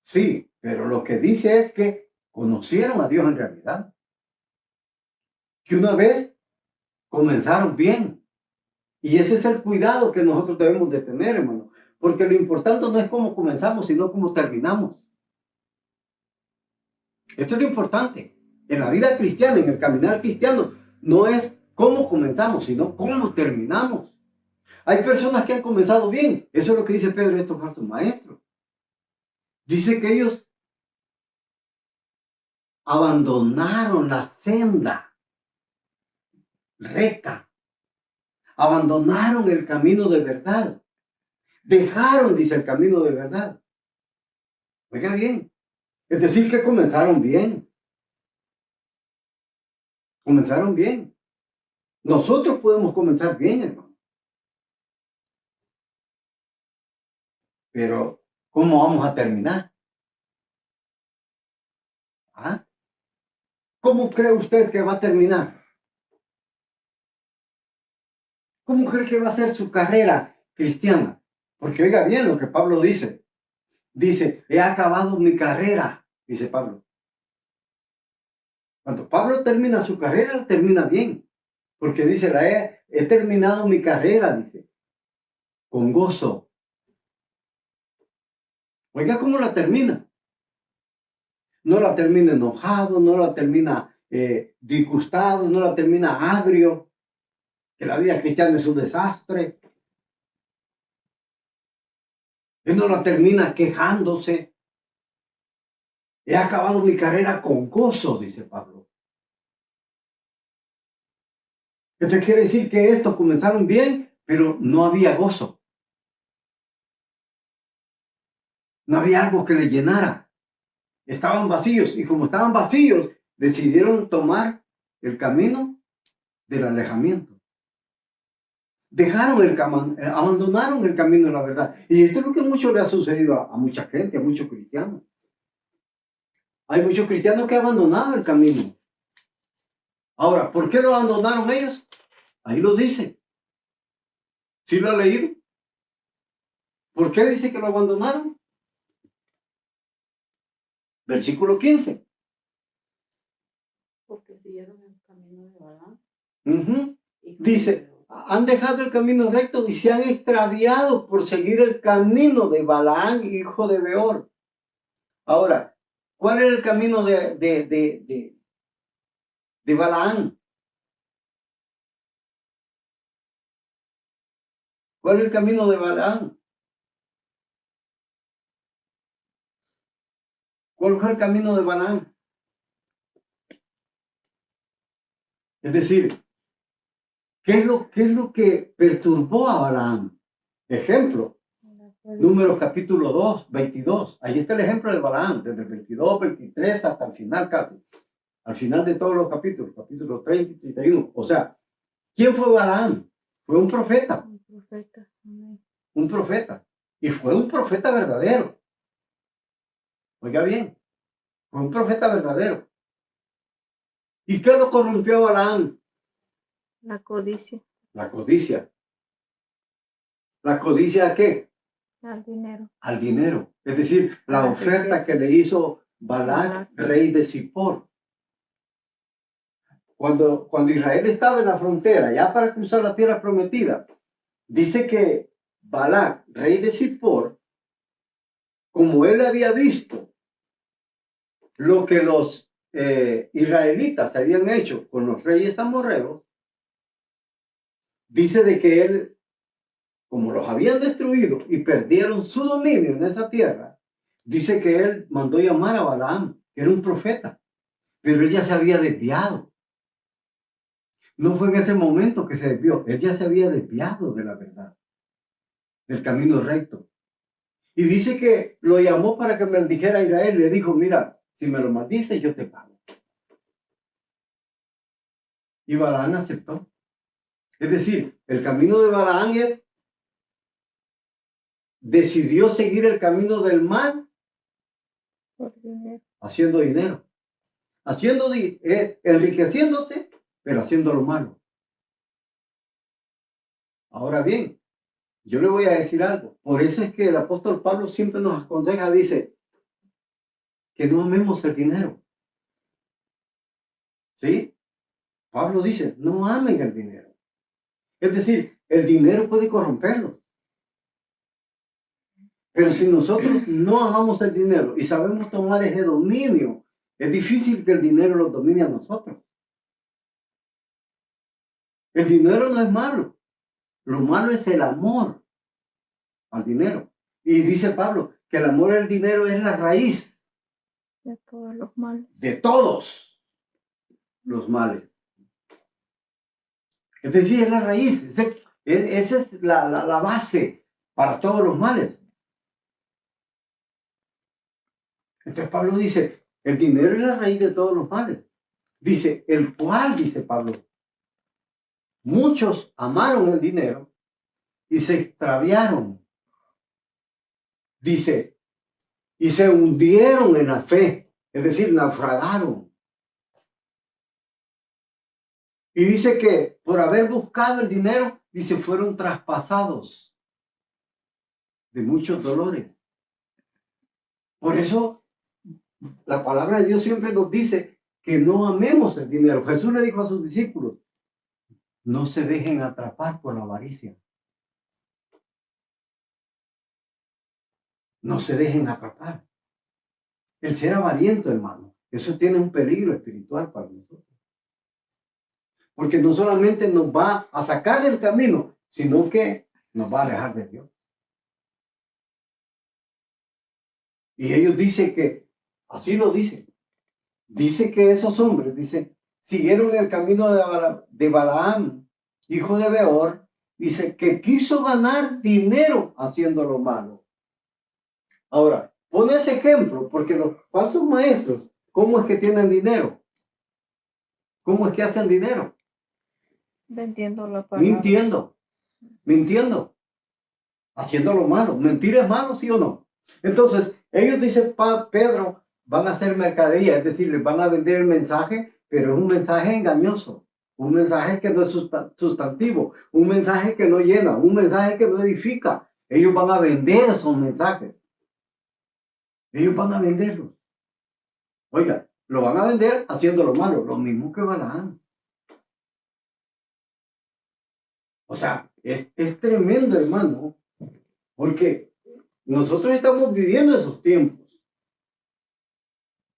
Sí, pero lo que dice es que conocieron a Dios en realidad. Que una vez comenzaron bien. Y ese es el cuidado que nosotros debemos de tener, hermano. Porque lo importante no es cómo comenzamos, sino cómo terminamos. Esto es lo importante. En la vida cristiana, en el caminar cristiano, no es cómo comenzamos, sino cómo terminamos. Hay personas que han comenzado bien. Eso es lo que dice Pedro de estos falsos maestros. Dice que ellos abandonaron la senda recta. Abandonaron el camino de verdad. Dejaron, dice, el camino de verdad. Oiga bien. Es decir, que comenzaron bien. Comenzaron bien. Nosotros podemos comenzar bien, hermano. Pero, ¿cómo vamos a terminar? ¿Ah? ¿Cómo cree usted que va a terminar? ¿Cómo cree que va a ser su carrera cristiana? Porque oiga bien lo que Pablo dice. Dice, he acabado mi carrera, dice Pablo. Cuando Pablo termina su carrera, termina bien. Porque dice, he terminado mi carrera, dice, con gozo. Oiga, ¿cómo la termina? No la termina enojado, no la termina disgustado, no la termina agrio, que la vida cristiana es un desastre. Él no la termina quejándose. He acabado mi carrera con gozo, dice Pablo. Esto quiere decir que estos comenzaron bien, pero no había gozo. No había algo que les llenara. Estaban vacíos y como estaban vacíos, decidieron tomar el camino del alejamiento. Abandonaron el camino de la verdad. Y esto es lo que mucho le ha sucedido a mucha gente, a muchos cristianos. Hay muchos cristianos que han abandonado el camino. Ahora, ¿por qué lo abandonaron ellos? Ahí lo dice. ¿Sí lo ha leído? ¿Por qué dice que lo abandonaron? Versículo 15. Porque siguieron el camino de Balaam. Dice, han dejado el camino recto y se han extraviado por seguir el camino de Balaam, hijo de Beor. Ahora, ¿cuál es el camino de Balaam? ¿Cuál es el camino de Balaam? ¿Cuál fue el camino de Balaam? Es decir, ¿qué es lo que perturbó a Balaam? Ejemplo, Números capítulo 2, 22. Ahí está el ejemplo de Balaam, desde el 22, 23 hasta el final casi. Al final de todos los capítulos, capítulo 30 y 31. O sea, ¿quién fue Balaam? Fue un profeta. Un profeta. Amén. Un profeta. Y fue un profeta verdadero. Oiga bien, fue un profeta verdadero. ¿Y qué lo corrompió a Balaam? La codicia. La codicia. ¿La codicia a qué? Al dinero. Al dinero. Es decir, la las oferta que riquezas. le hizo Balac, rey de Zippor. Cuando Israel estaba en la frontera, ya para cruzar la tierra prometida, dice que Balac, rey de Zippor, como él había visto lo que los israelitas habían hecho con los reyes amorreos, dice de que él, como los habían destruido y perdieron su dominio en esa tierra, dice que él mandó llamar a Balaam, que era un profeta, pero él ya se había desviado. No fue en ese momento que se desvió, él ya se había desviado de la verdad, del camino recto. Y dice que lo llamó para que maldijera a Israel. Le dijo, mira, si me lo maldices, yo te pago. Y Balaam aceptó. Es decir, el camino de Balaam decidió seguir el camino del mal Por dinero. haciendo dinero. Enriqueciéndose, pero haciendo lo malo. Ahora bien, yo le voy a decir algo. Por eso es que el apóstol Pablo siempre nos aconseja, dice, que no amemos el dinero. ¿Sí? Pablo dice, no amen el dinero. Es decir, el dinero puede corromperlo. Pero si nosotros no amamos el dinero y sabemos tomar ese dominio, es difícil que el dinero lo domine a nosotros. El dinero no es malo. Lo malo es el amor al dinero. Y dice Pablo que el amor al dinero es la raíz de todos los males. de todos los males. Es decir, es la raíz, esa es la base para todos los males. Entonces Pablo dice, el dinero es la raíz de todos los males. Dice, el cual, dice Pablo, muchos amaron el dinero y se extraviaron. Dice, y se hundieron en la fe, es decir, naufragaron. Y dice que por haber buscado el dinero, dice, fueron traspasados de muchos dolores. Por eso, la palabra de Dios siempre nos dice que no amemos el dinero. Jesús le dijo a sus discípulos, no se dejen atrapar por la avaricia. No se dejen atrapar. El ser avariento, hermano, eso tiene un peligro espiritual para nosotros. Porque no solamente nos va a sacar del camino, sino que nos va a alejar de Dios. Y ellos dicen que, así lo dicen, dice que esos hombres, dice, siguieron el camino de Balaam, hijo de Beor, dice que quiso ganar dinero haciendo lo malo. Ahora, pone ese ejemplo, porque los falsos maestros, ¿cómo es que tienen dinero? ¿Cómo es que hacen dinero? Vendiendo la palabra. Mintiendo, haciendo lo malo. ¿Mentir es malo, sí o no? Entonces, ellos dicen, Pedro, van a hacer mercadería, es decir, les van a vender el mensaje, pero es un mensaje engañoso, un mensaje que no es sustantivo, un mensaje que no llena, un mensaje que no edifica. Ellos van a vender esos mensajes. Ellos van a venderlos. Oiga, lo van a vender haciendo lo malo, lo mismo que Balaam. O sea, es tremendo, hermano, porque nosotros estamos viviendo esos tiempos.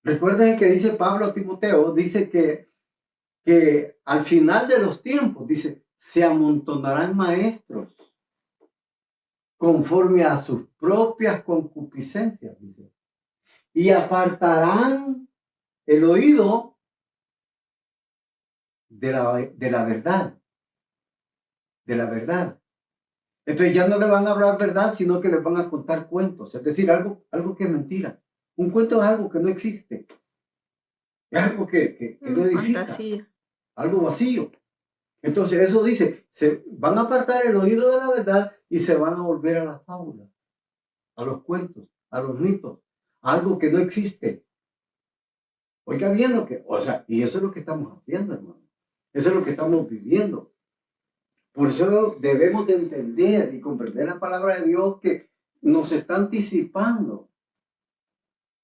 Recuerden que dice Pablo a Timoteo, dice que al final de los tiempos, dice, se amontonarán maestros conforme a sus propias concupiscencias, dice, y apartarán el oído de la verdad. De la verdad. Entonces ya no le van a hablar verdad, sino que les van a contar cuentos. Es decir, algo que es mentira. Un cuento es algo que no existe. Es algo que no edifica. Fantasía. Algo vacío. Entonces eso dice, se van a apartar el oído de la verdad y se van a volver a las fábulas, a los cuentos, a los mitos, a algo que no existe. Oiga bien lo que, o sea, y eso es lo que estamos haciendo, hermano. Eso es lo que estamos viviendo. Por eso debemos de entender y comprender la palabra de Dios que nos está anticipando.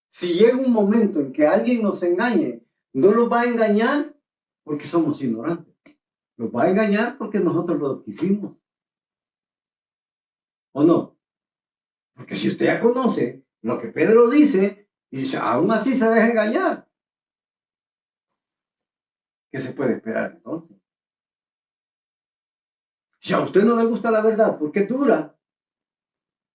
Si llega un momento en que alguien nos engañe, no los va a engañar porque somos ignorantes. Los va a engañar porque nosotros lo quisimos. ¿O no? Porque si usted ya conoce lo que Pedro dice y aún así se deja engañar, ¿qué se puede esperar entonces? Si a usted no le gusta la verdad porque es dura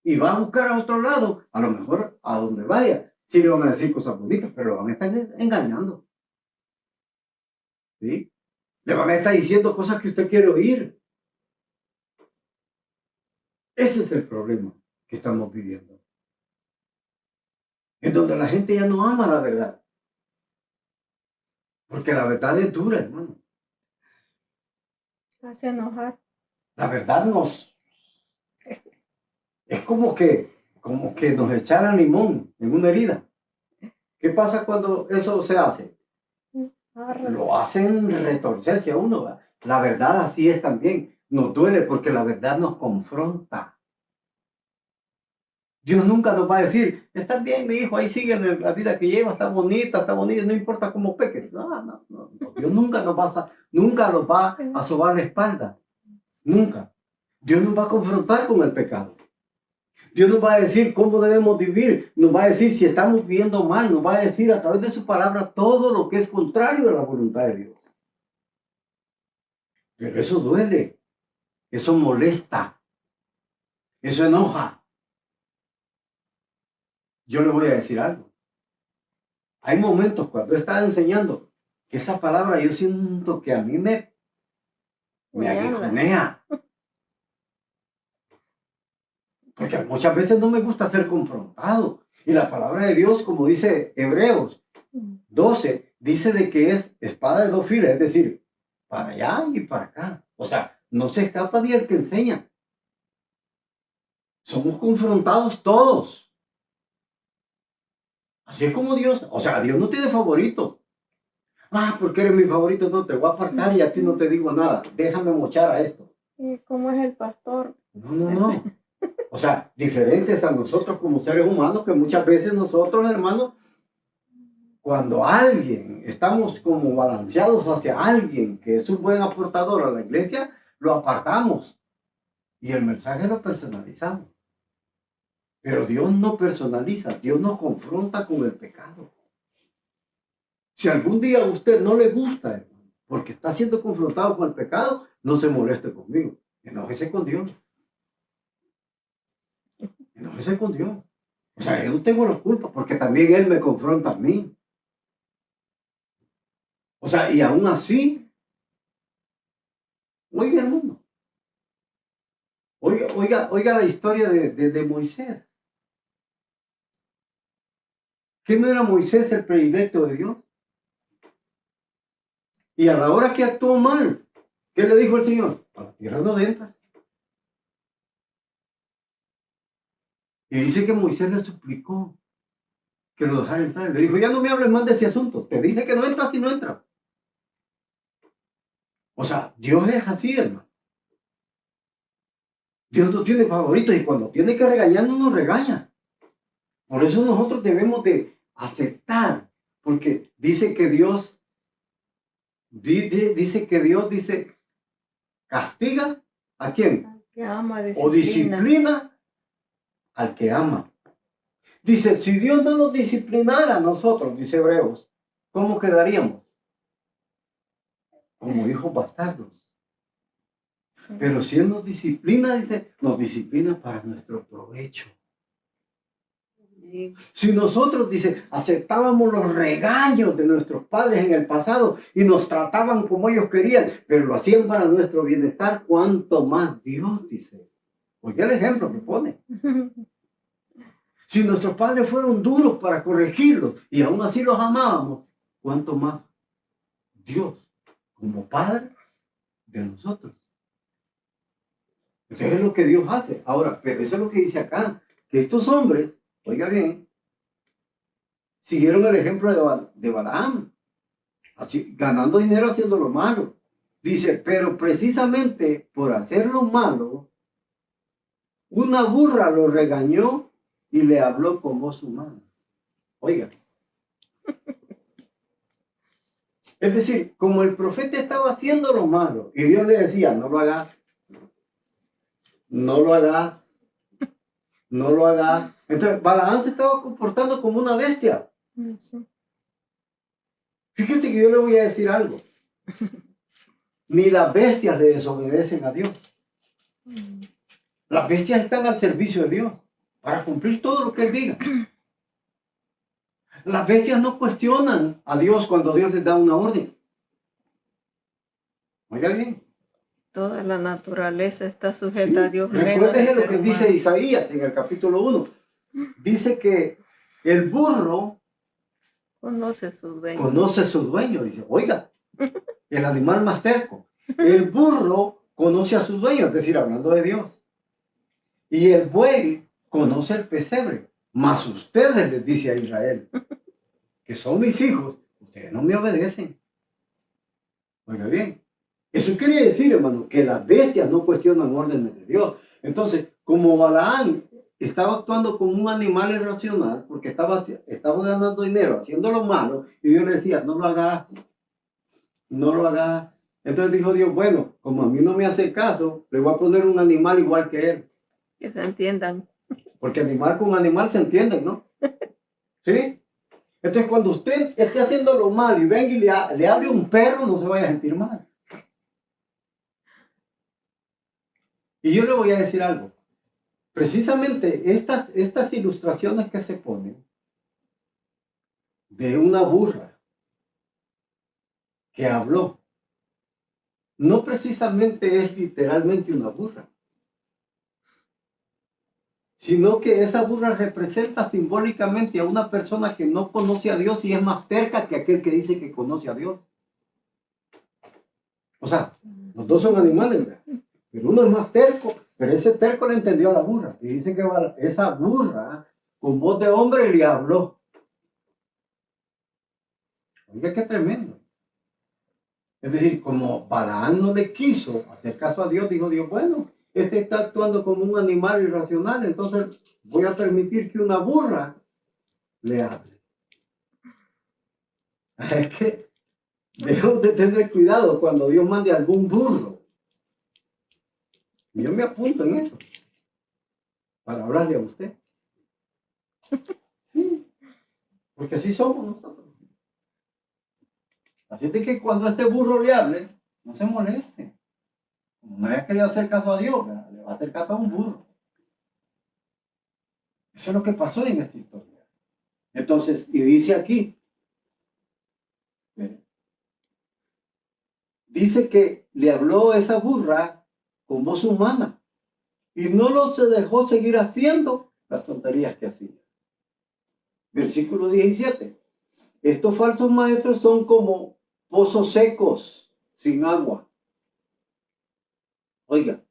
y va a buscar a otro lado, a lo mejor a donde vaya, sí le van a decir cosas bonitas, pero lo van a estar engañando. ¿Sí? Le van a estar diciendo cosas que usted quiere oír. Ese es el problema que estamos viviendo. En donde la gente ya no ama la verdad. Porque la verdad es dura, hermano. Hace enojar. La verdad es como que nos echaran limón en una herida. ¿Qué pasa cuando eso se hace? Lo hacen retorcerse a uno, ¿verdad? La verdad así es también. Nos duele porque la verdad nos confronta. Dios nunca nos va a decir, está bien, mi hijo, ahí sigue la vida que lleva, está bonita, no importa cómo peques. No. Dios nunca nos va a sobar la espalda. Nunca. Dios nos va a confrontar con el pecado. Dios nos va a decir cómo debemos vivir, nos va a decir si estamos viviendo mal, nos va a decir a través de su palabra todo lo que es contrario a la voluntad de Dios. Pero eso duele, eso molesta, eso enoja. Yo le voy a decir algo. Hay momentos cuando estaba enseñando que esa palabra yo siento que a mí me aguijonea. Porque muchas veces no me gusta ser confrontado. Y la palabra de Dios, como dice Hebreos 12, dice de que es espada de dos filos, es decir, para allá y para acá. O sea, no se escapa ni el que enseña. Somos confrontados todos. Así es como Dios, o sea, Dios no tiene favorito. Ah, porque eres mi favorito, no, te voy a apartar y a ti no te digo nada. Déjame mochar a esto. ¿Y cómo es el pastor? No. O sea, diferentes a nosotros como seres humanos, que muchas veces nosotros, hermanos, cuando alguien, estamos como balanceados hacia alguien que es un buen aportador a la iglesia, lo apartamos y el mensaje lo personalizamos. Pero Dios no personaliza, Dios nos confronta con el pecado. Si algún día a usted no le gusta, hermano, porque está siendo confrontado con el pecado, no se moleste conmigo, enójese con Dios. Enójese con Dios. O sea, yo no tengo la culpa porque también Él me confronta a mí. O sea, y aún así, oiga hermano, oiga la historia de Moisés. ¿Qué no era Moisés el predilecto de Dios? Y a la hora que actuó mal, ¿qué le dijo el Señor? A la tierra no entras. Y dice que Moisés le suplicó que lo dejara entrar. Le dijo, ya no me hables más de ese asunto. Te dije que no entras y no entras. O sea, Dios es así, hermano. Dios no tiene favoritos y cuando tiene que regañarnos, nos regaña. Por eso nosotros debemos de aceptar, porque dice que Dios, dice, castiga ¿a quién? Al que ama, O disciplina al que ama. Dice, si Dios no nos disciplinara a nosotros, dice Hebreos, ¿cómo quedaríamos? Como hijos bastardos. Sí. Pero si Él nos disciplina, dice, nos disciplina para nuestro provecho. Si nosotros, dice, aceptábamos los regaños de nuestros padres en el pasado y nos trataban como ellos querían, pero lo hacían para nuestro bienestar, ¿cuánto más Dios, dice? Oye el ejemplo que pone. Si nuestros padres fueron duros para corregirlos y aún así los amábamos, ¿cuánto más Dios como Padre de nosotros? Eso es lo que Dios hace. Ahora, pero eso es lo que dice acá, que estos hombres, oiga bien, siguieron el ejemplo de Balaam, así, ganando dinero haciendo lo malo. Dice, pero precisamente por hacer lo malo, una burra lo regañó y le habló con voz humana. Oiga. Es decir, como el profeta estaba haciendo lo malo y Dios le decía, no lo hagas, no lo hagas, no lo hagas. Entonces, Balaam se estaba comportando como una bestia. Sí. Fíjese que yo le voy a decir algo. Ni las bestias le desobedecen a Dios. Las bestias están al servicio de Dios para cumplir todo lo que Él diga. Las bestias no cuestionan a Dios cuando Dios les da una orden. Oiga bien. Toda la naturaleza está sujeta a Dios. Recuérdese lo que humano. dice Isaías en el capítulo 1. Dice que el burro Conoce su dueño. Conoce su dueño. Dice, oiga, el animal más terco. El burro conoce a su dueño, es decir, hablando de Dios. Y el buey conoce el pesebre. Mas ustedes, les dice a Israel, que son mis hijos, ustedes no me obedecen. Oiga bien. Eso quiere decir, hermano, que las bestias no cuestionan órdenes de Dios. Entonces, como Balaam estaba actuando como un animal irracional, porque estaba ganando dinero, haciendo lo malo, y Dios le decía, no lo hagas, no lo hagas. Entonces dijo Dios, bueno, como a mí no me hace caso, le voy a poner un animal igual que él. Que se entiendan. Porque animal con animal se entienden, ¿no? ¿Sí? Entonces, cuando usted esté haciendo lo malo y venga y le hable un perro, no se vaya a sentir mal. Y yo le voy a decir algo. Precisamente estas ilustraciones que se ponen de una burra que habló, no precisamente es literalmente una burra, sino que esa burra representa simbólicamente a una persona que no conoce a Dios y es más terca que aquel que dice que conoce a Dios. O sea, los dos son animales, ¿verdad? Pero uno es más terco, pero ese terco le entendió a la burra. Y dice que esa burra, con voz de hombre, le habló. Oiga, qué tremendo. Es decir, como Balaam no le quiso hacer caso a Dios, dijo Dios, bueno, este está actuando como un animal irracional, entonces voy a permitir que una burra le hable. Es que debemos de tener cuidado cuando Dios mande algún burro. Yo me apunto en eso, para hablarle a usted. Sí, porque así somos nosotros. Así es de que cuando este burro le hable, no se moleste. Como no le ha querido hacer caso a Dios, ¿verdad? Le va a hacer caso a un burro. Eso es lo que pasó en esta historia. Entonces, y dice aquí, dice que le habló esa burra con voz humana y no lo se dejó seguir haciendo las tonterías que hacía. Versículo 17. Estos falsos maestros son como pozos secos sin agua. Oiga,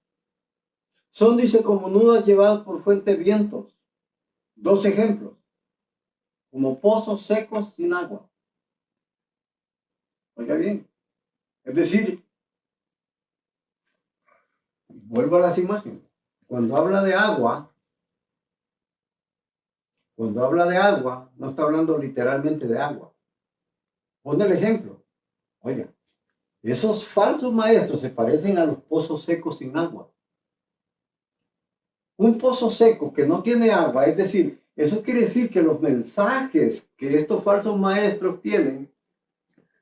son, dice, como nudas llevadas por fuentes vientos. Dos ejemplos. Como pozos secos sin agua. Oiga bien. Es decir, vuelvo a las imágenes. Cuando habla de agua, no está hablando literalmente de agua. Pon el ejemplo. Oiga, esos falsos maestros se parecen a los pozos secos sin agua. Un pozo seco que no tiene agua, es decir, eso quiere decir que los mensajes que estos falsos maestros tienen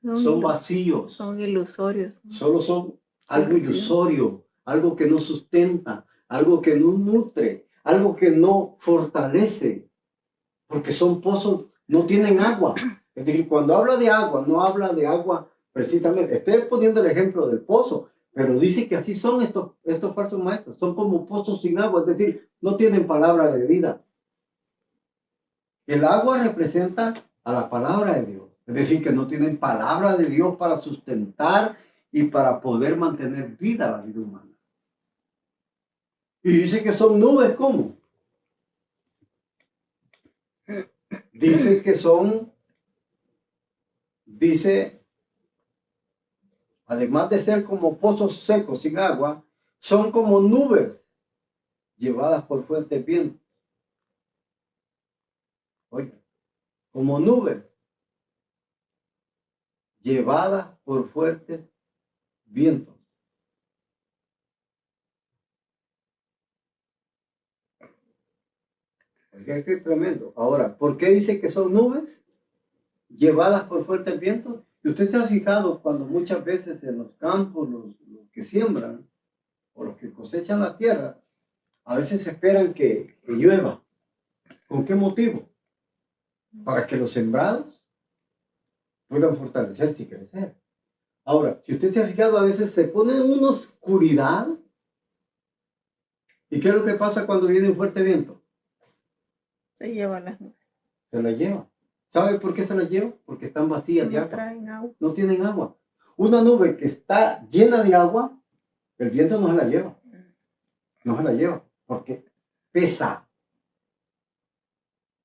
son vacíos. Son ilusorios. Solo son algo ilusorio, algo que no sustenta, algo que no nutre, algo que no fortalece, porque son pozos, no tienen agua. Es decir, cuando habla de agua, no habla de agua precisamente. Estoy poniendo el ejemplo del pozo, pero dice que así son estos falsos maestros. Son como pozos sin agua, es decir, no tienen palabra de vida. El agua representa a la palabra de Dios. Es decir, que no tienen palabra de Dios para sustentar y para poder mantener vida a la vida humana. Y dice que son nubes, ¿cómo? Dice que son, además de ser como pozos secos sin agua, son como nubes llevadas por fuertes vientos. Oiga, como nubes llevadas por fuertes vientos. Oiga, qué tremendo. Ahora, ¿por qué dice que son nubes llevadas por fuertes vientos? Y usted se ha fijado cuando muchas veces en los campos, los que siembran o los que cosechan la tierra, a veces esperan que llueva. ¿Con qué motivo? Para que los sembrados puedan fortalecerse y crecer. Ahora, si usted se ha fijado, a veces se pone en una oscuridad. ¿Y qué es lo que pasa cuando viene un fuerte viento? Se llevan las nubes. Se la lleva. ¿Sabe por qué se la lleva? Porque están vacías de No agua. traen agua. No tienen agua. Una nube que está llena de agua, el viento no se la lleva. No se la lleva. Porque pesa.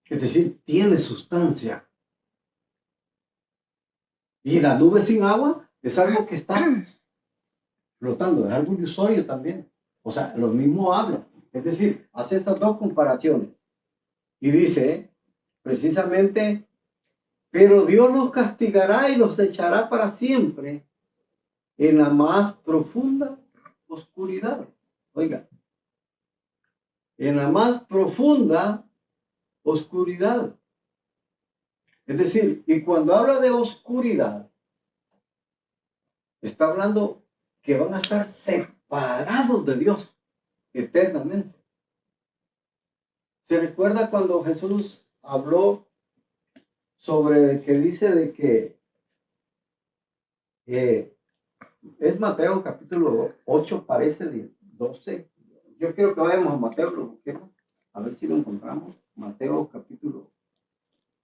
Es decir, tiene sustancia. Y la nube sin agua es algo que está flotando, es algo ilusorio también. O sea, lo mismo habla. Es decir, hace estas dos comparaciones. Y dice, precisamente, pero Dios los castigará y los echará para siempre en la más profunda oscuridad. Oiga, en la más profunda oscuridad. Es decir, y cuando habla de oscuridad, está hablando que van a estar separados de Dios. eternamente. ¿Se recuerda cuando Jesús habló sobre que dice de que es Mateo capítulo 8, parece de 12? Yo quiero que vayamos a Mateo, lo busquemos, a ver si lo encontramos. Mateo capítulo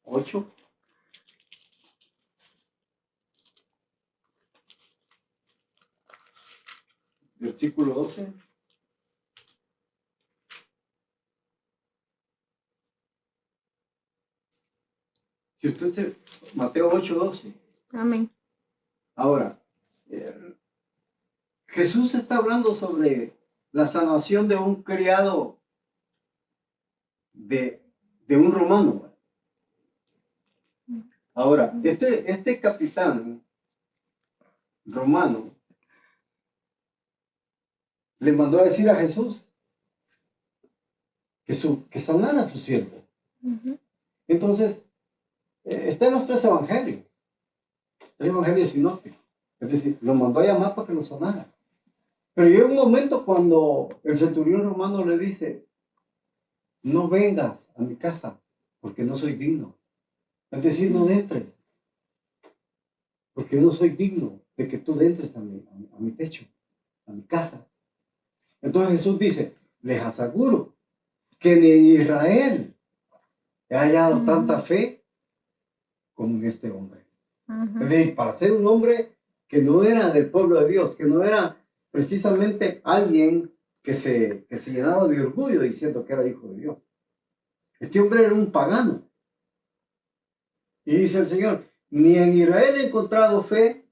8. Versículo 12. Si usted se... Mateo 8, 12. Amén. Ahora, Jesús está hablando sobre la sanación de un criado de un romano. Ahora, este capitán romano le mandó a decir a Jesús que sanara a su siervo. Ujú. Entonces, está en los tres evangelios sinópticos. Es decir, lo mandó a llamar para que lo sanara. Pero llega un momento cuando el centurión romano le dice, no vengas a mi casa porque no soy digno. Es decir, no entres porque no soy digno de que tú entres a mi techo, a mi casa. Entonces Jesús dice, les aseguro que ni en Israel he hallado tanta fe como en este hombre. Es decir, para ser un hombre que no era del pueblo de Dios, que no era precisamente alguien que se llenaba de orgullo diciendo que era hijo de Dios. Este hombre era un pagano. Y dice el Señor, ni en Israel he encontrado fe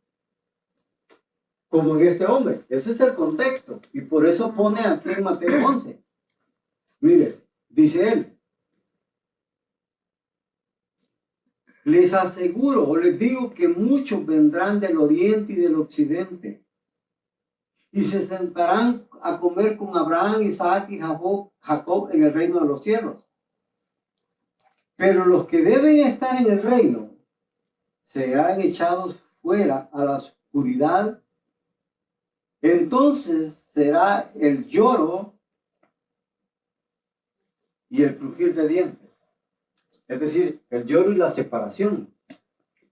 como en este hombre. Ese es el contexto. Y por eso pone aquí en Mateo 11. Mire, dice él, les aseguro o les digo que muchos vendrán del oriente y del occidente y se sentarán a comer con Abraham, Isaac y Jacob en el reino de los cielos. Pero los que deben estar en el reino serán echados fuera a la oscuridad. Entonces será el lloro y el crujir de dientes. Es decir, el lloro y la separación.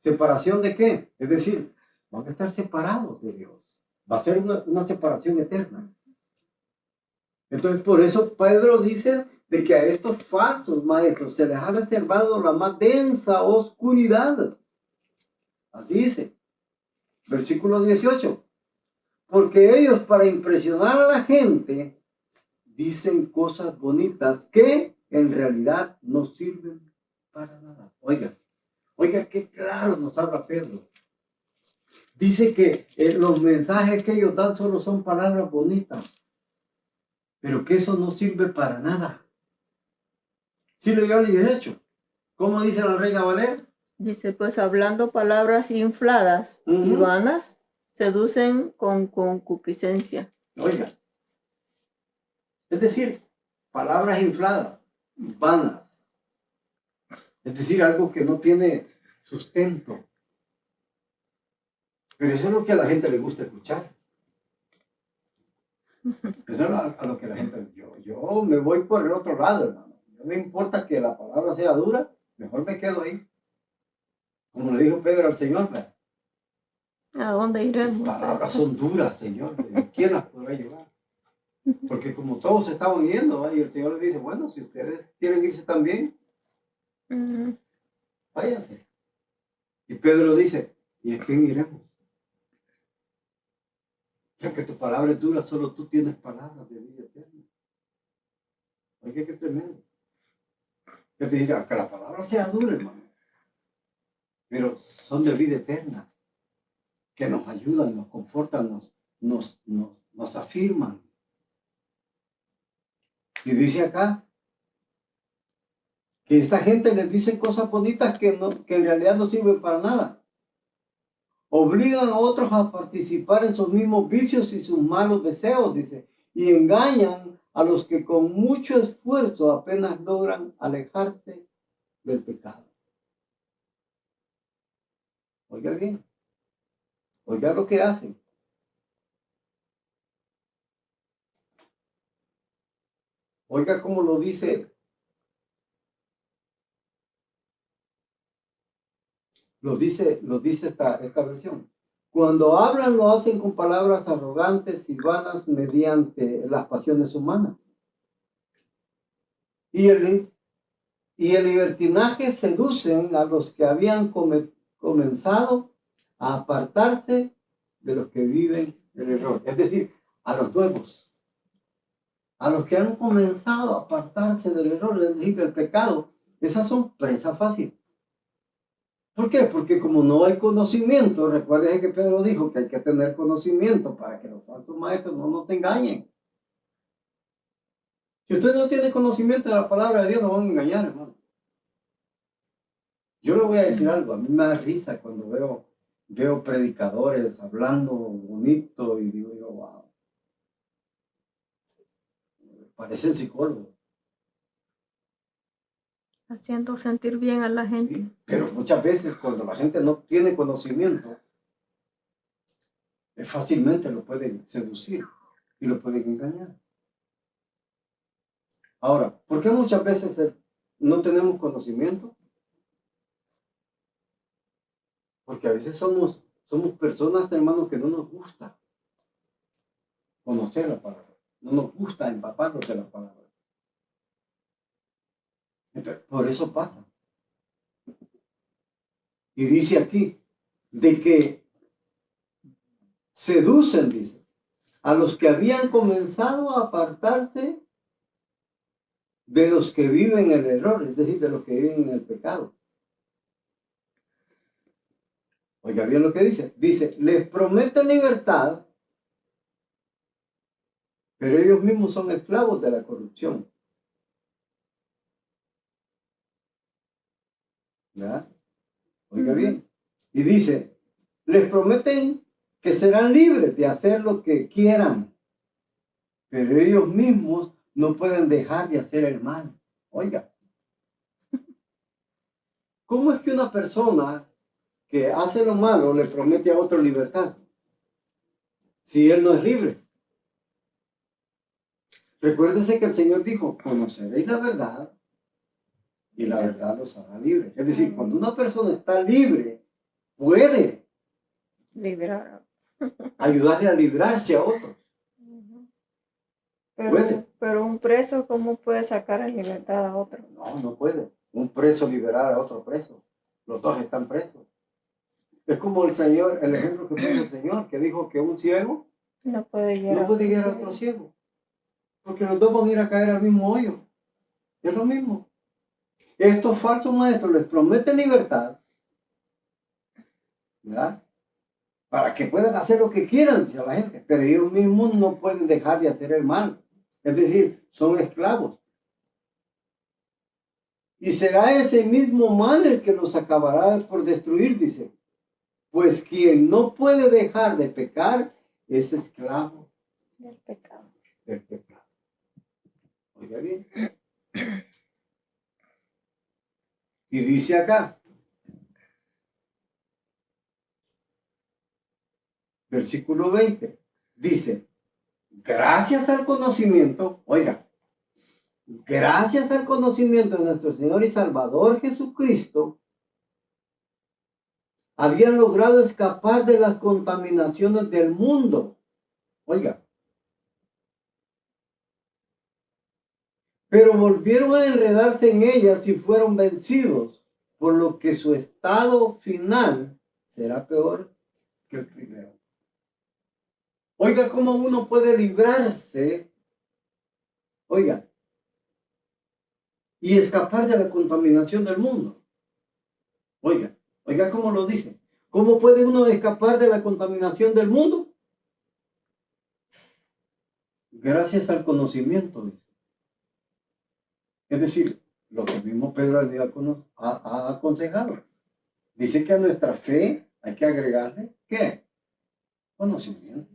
¿Separación de qué? Es decir, van a estar separados de Dios. Va a ser una separación eterna. Entonces, por eso Pedro dice de que a estos falsos maestros se les ha reservado la más densa oscuridad. Así dice, versículo 18. Porque ellos, para impresionar a la gente, dicen cosas bonitas que en realidad no sirven para nada. Oiga, qué claro nos habla Pedro. Dice que los mensajes que ellos dan solo son palabras bonitas, pero que eso no sirve para nada. ¿Sí leyó el 18? ¿Cómo dice la Reina Valera? Dice, pues hablando palabras infladas y vanas, seducen con concupiscencia. Oiga, es decir, palabras infladas, vanas. Es decir, algo que no tiene sustento. Pero eso es lo que a la gente le gusta escuchar. Eso es a lo que la gente... Yo me voy por el otro lado, hermano. No me importa que la palabra sea dura, mejor me quedo ahí. Como le dijo Pedro al Señor, ¿A dónde iremos? las palabras son duras, Señor. ¿Quién las podrá llevar? Porque como todos se estaban yendo, y el Señor le dice, bueno, si ustedes quieren irse también, váyanse. Y Pedro dice, ¿y a quién iremos? Ya que tu palabra es dura, solo tú tienes palabras de vida eterna. Oye, qué tremendo. Yo te diría, que la palabra sea dura, hermano, pero son de vida eterna, que nos ayudan, nos confortan, nos afirman. Y dice acá que esta gente les dice cosas bonitas que en realidad no sirven para nada. Obligan a otros a participar en sus mismos vicios y sus malos deseos, dice, y engañan a los que con mucho esfuerzo apenas logran alejarse del pecado. Oiga bien, oiga lo que hacen. Oiga cómo lo dice esta versión. Cuando hablan lo hacen con palabras arrogantes y vanas mediante las pasiones humanas. Y el libertinaje seducen a los que habían comenzado a apartarse de los que viven el error. Es decir, a los nuevos, a los que han comenzado a apartarse del error, es decir, del pecado. Esas son presas fáciles. ¿Por qué? Porque como no hay conocimiento, recuerden que Pedro dijo que hay que tener conocimiento para que los falsos maestros no nos engañen. Si usted no tiene conocimiento de la palabra de Dios, no van a engañar, hermano. Yo le voy a decir algo, a mí me da risa cuando veo predicadores hablando bonito y digo yo, wow, parecen psicólogos. Haciendo sentir bien a la gente. ¿Sí? Pero muchas veces cuando la gente no tiene conocimiento, fácilmente lo pueden seducir y lo pueden engañar. Ahora, ¿por qué muchas veces no tenemos conocimiento? Porque a veces somos personas, hermanos, que no nos gusta conocer la palabra. No nos gusta empaparnos de la palabra. Entonces, por eso pasa. Y dice aquí, de que seducen, dice, a los que habían comenzado a apartarse de los que viven en el error, es decir, de los que viven en el pecado. Oiga bien lo que dice. Dice, les prometen libertad, pero ellos mismos son esclavos de la corrupción. ¿Verdad? Oiga bien. Y dice, les prometen que serán libres de hacer lo que quieran, pero ellos mismos no pueden dejar de hacer el mal. Oiga, ¿cómo es que una persona que hace lo malo le promete a otro libertad si él no es libre? Recuérdese que el Señor dijo, conoceréis la verdad y la verdad los hará libres. Es decir, cuando una persona está libre, puede Liberar. ayudarle a librarse a otros. Pero un preso, ¿cómo puede sacar en libertad a otro? No, no puede. Un preso liberar a otro preso. Los dos están presos. Es como el ejemplo que puso el Señor, que dijo que un ciego no puede guiar a otro ciego. Porque los dos van a ir a caer al mismo hoyo. Es lo mismo. Estos falsos maestros les prometen libertad, ¿verdad? Para que puedan hacer lo que quieran, dice la gente. Pero ellos mismos no pueden dejar de hacer el mal. Es decir, son esclavos. Y será ese mismo mal el que los acabará por destruir, dice. Pues quien no puede dejar de pecar es esclavo del pecado. Del pecado. Oiga bien. Y dice acá, versículo 20, dice, gracias al conocimiento, oiga, gracias al conocimiento de nuestro Señor y Salvador Jesucristo, habían logrado escapar de las contaminaciones del mundo. Oiga. Pero volvieron a enredarse en ellas y fueron vencidos, por lo que su estado final será peor que el primero. Oiga, cómo uno puede librarse, oiga, y escapar de la contaminación del mundo. Oiga cómo lo dice. ¿Cómo puede uno escapar de la contaminación del mundo? Gracias al conocimiento, dice. Es decir, lo que mismo Pedro al diácono ha aconsejado. Dice que a nuestra fe hay que agregarle, ¿qué? Conocimiento.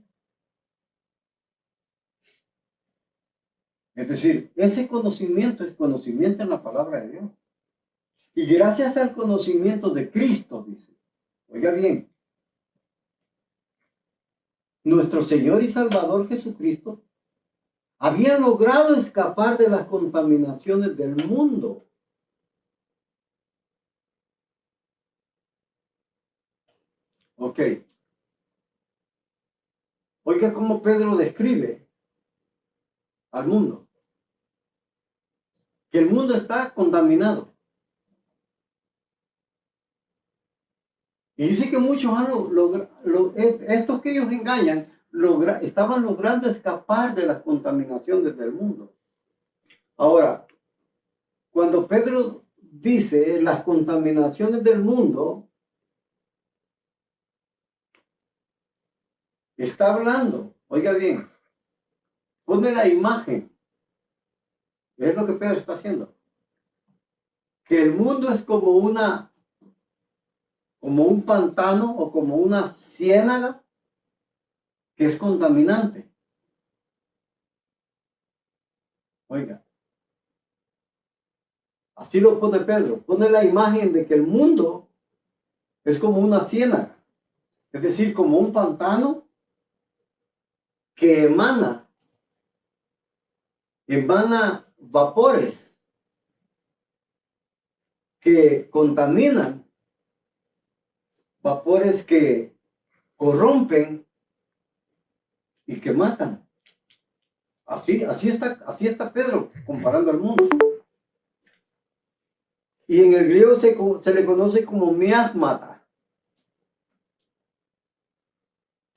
Es decir, ese conocimiento es conocimiento en la palabra de Dios. Y gracias al conocimiento de Cristo, dice, oiga bien, nuestro Señor y Salvador Jesucristo, habían logrado escapar de las contaminaciones del mundo. Ok. Oiga cómo Pedro describe al mundo. Que el mundo está contaminado. Y dice que muchos han estos que ellos engañan, estaban logrando escapar de las contaminaciones del mundo. Ahora, cuando Pedro dice las contaminaciones del mundo, está hablando, oiga bien, pone la imagen, es lo que Pedro está haciendo, que el mundo es como un pantano o como una ciénaga que es contaminante. Oiga, así lo pone Pedro, pone la imagen de que el mundo es como una ciénaga, es decir, como un pantano que emana vapores que contaminan, vapores que corrompen y que matan. Así está Pedro comparando al mundo. Y en el griego se le conoce como miasmata.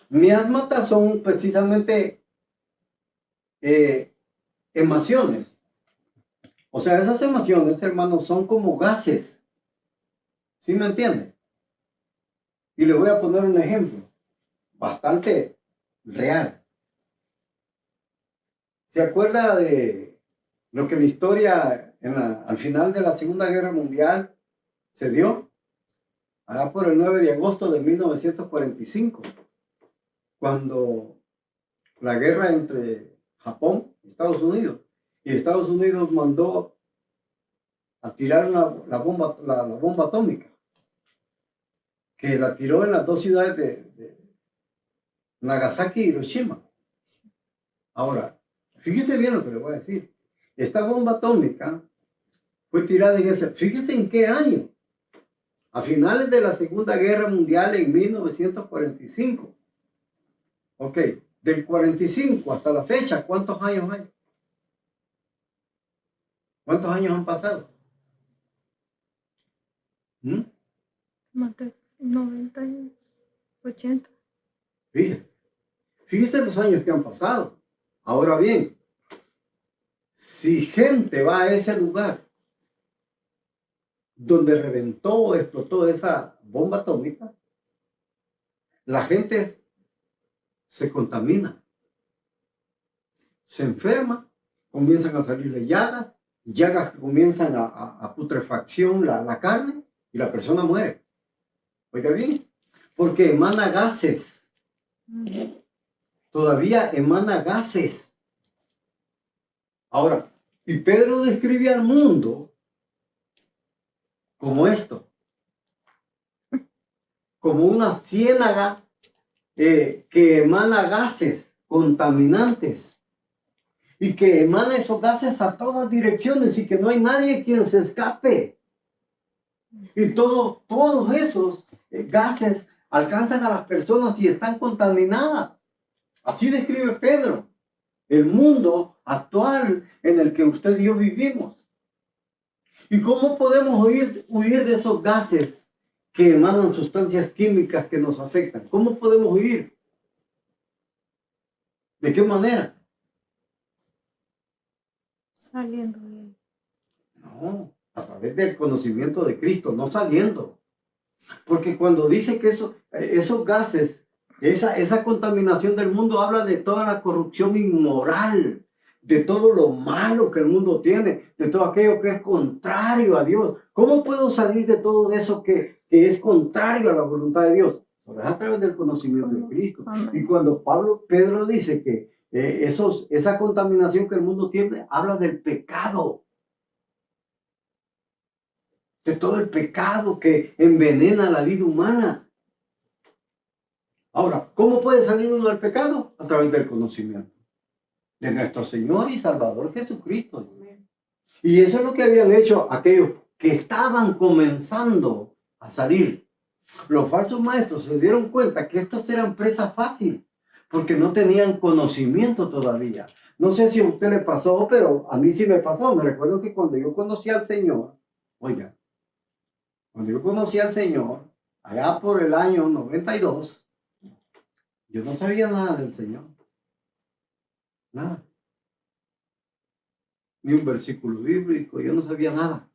Miasmata son precisamente emaciones. O sea, esas emaciones, hermanos, son como gases. ¿Sí me entienden? Y le voy a poner un ejemplo bastante real. ¿Se acuerda de lo que la historia al final de la Segunda Guerra Mundial se dio? Allá por el 9 de agosto de 1945, cuando la guerra entre Japón y Estados Unidos, y Estados Unidos mandó a tirar la bomba atómica, que la tiró en las dos ciudades de Nagasaki y Hiroshima. Ahora, fíjese bien lo que le voy a decir. Esta bomba atómica fue tirada fíjese en qué año, a finales de la Segunda Guerra Mundial en 1945. Ok, del 45 hasta la fecha, ¿cuántos años hay? ¿Cuántos años han pasado? Más de 90 y 80. Fíjese los años que han pasado. Ahora bien, si gente va a ese lugar donde reventó o explotó esa bomba atómica, la gente se contamina, se enferma, comienzan a salirle llagas que comienzan a putrefacción la carne y la persona muere. Oiga bien, porque emana gases. Todavía emana gases. Ahora, y Pedro describe al mundo como esto, como una ciénaga que emana gases contaminantes y que emana esos gases a todas direcciones y que no hay nadie quien se escape. Y todos esos gases alcanzan a las personas y están contaminadas. Así describe Pedro el mundo actual en el que usted y yo vivimos. ¿Y cómo podemos huir de esos gases que emanan sustancias químicas que nos afectan? ¿Cómo podemos huir? ¿De qué manera? Saliendo de ahí. No, a través del conocimiento de Cristo, no saliendo. Porque cuando dice que esos gases, esa contaminación del mundo habla de toda la corrupción inmoral, de todo lo malo que el mundo tiene, de todo aquello que es contrario a Dios. ¿Cómo puedo salir de todo eso que es contrario a la voluntad de Dios? Pues a través del conocimiento de Cristo. Y cuando Pedro dice que esa contaminación que el mundo tiene, habla del pecado. De todo el pecado que envenena la vida humana. Ahora, ¿cómo puede salir uno del pecado? A través del conocimiento. de nuestro Señor y Salvador Jesucristo. Amén. Y eso es lo que habían hecho aquellos que estaban comenzando a salir. Los falsos maestros se dieron cuenta que estas eran presa fácil, porque no tenían conocimiento todavía. No sé si a usted le pasó, pero a mí sí me pasó. Me recuerdo que cuando yo conocí al Señor, oiga, cuando yo conocí al Señor, allá por el año 92, yo no sabía nada del Señor. Nada. Ni un versículo bíblico, yo no sabía nada.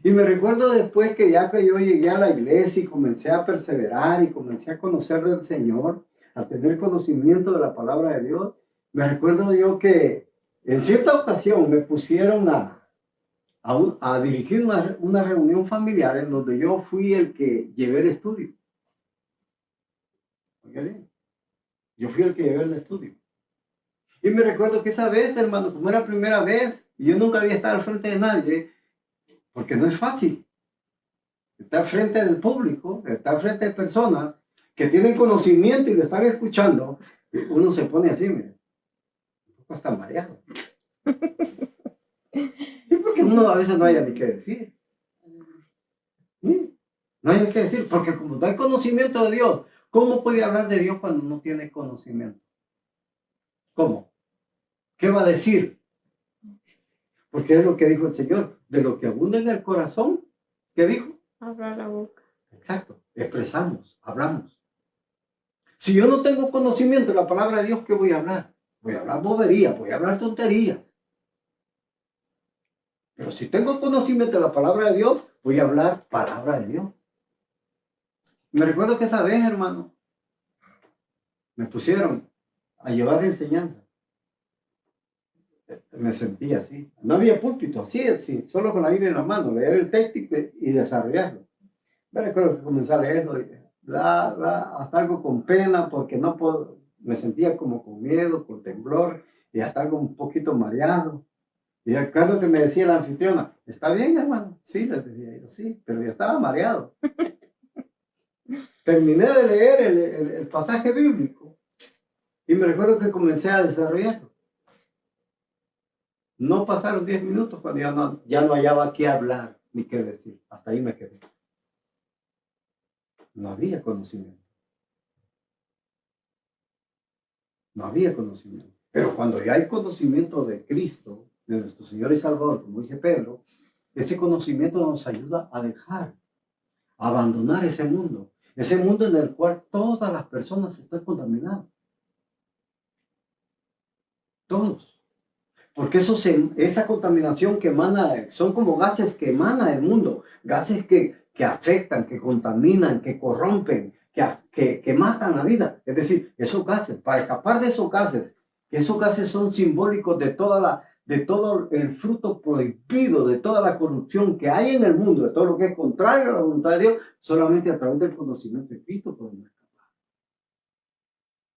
Y me recuerdo después que ya que yo llegué a la iglesia y comencé a perseverar y comencé a conocer del Señor, a tener conocimiento de la palabra de Dios, me recuerdo yo que en cierta ocasión me pusieron a dirigir una reunión familiar en donde yo fui el que llevé el estudio. Oiga bien, yo fui el que llevé el estudio. Y me recuerdo que esa vez, hermano, como era la primera vez, y yo nunca había estado al frente de nadie, porque no es fácil. Está al frente del público, está al frente de personas que tienen conocimiento y lo están escuchando, uno se pone así, mira, un poco hasta mareado. Sí, porque uno a veces no haya ni qué decir. ¿Sí? No hay qué decir, porque como no hay conocimiento de Dios, ¿cómo puede hablar de Dios cuando no tiene conocimiento? ¿Cómo? ¿Qué va a decir? Porque es lo que dijo el Señor, de lo que abunda en el corazón, ¿qué dijo? Abra la boca. Exacto, expresamos, hablamos. Si yo no tengo conocimiento de la palabra de Dios, ¿qué voy a hablar? Voy a hablar boberías, voy a hablar tonterías. Pero si tengo conocimiento de la palabra de Dios, voy a hablar palabra de Dios. Me recuerdo que esa vez, hermano, me pusieron a llevar enseñanza. Me sentí así. No había púlpito, así, solo con la Biblia en la mano, leer el texto y desarrollarlo. Me recuerdo que comencé a leerlo y hasta algo con pena, porque no puedo, me sentía como con miedo, con temblor, y hasta algo un poquito mareado. Y el caso que me decía la anfitriona, ¿está bien, hermano? Sí, les decía yo, sí, pero yo estaba mareado. Terminé de leer el pasaje bíblico y me recuerdo que comencé a desarrollarlo. No pasaron 10 minutos cuando ya no hallaba qué hablar ni qué decir. Hasta ahí me quedé. No había conocimiento. No había conocimiento. Pero cuando ya hay conocimiento de Cristo, de nuestro Señor y Salvador, como dice Pedro, ese conocimiento nos ayuda a dejar, a abandonar ese mundo en el cual todas las personas están contaminadas. Todos. Porque esa contaminación que emana, son como gases que emana el mundo, gases que afectan, que contaminan, que corrompen, que matan la vida. Es decir, esos gases, para escapar de esos gases son simbólicos de todo el fruto prohibido, de toda la corrupción que hay en el mundo, de todo lo que es contrario a la voluntad de Dios, solamente a través del conocimiento de Cristo podemos escapar.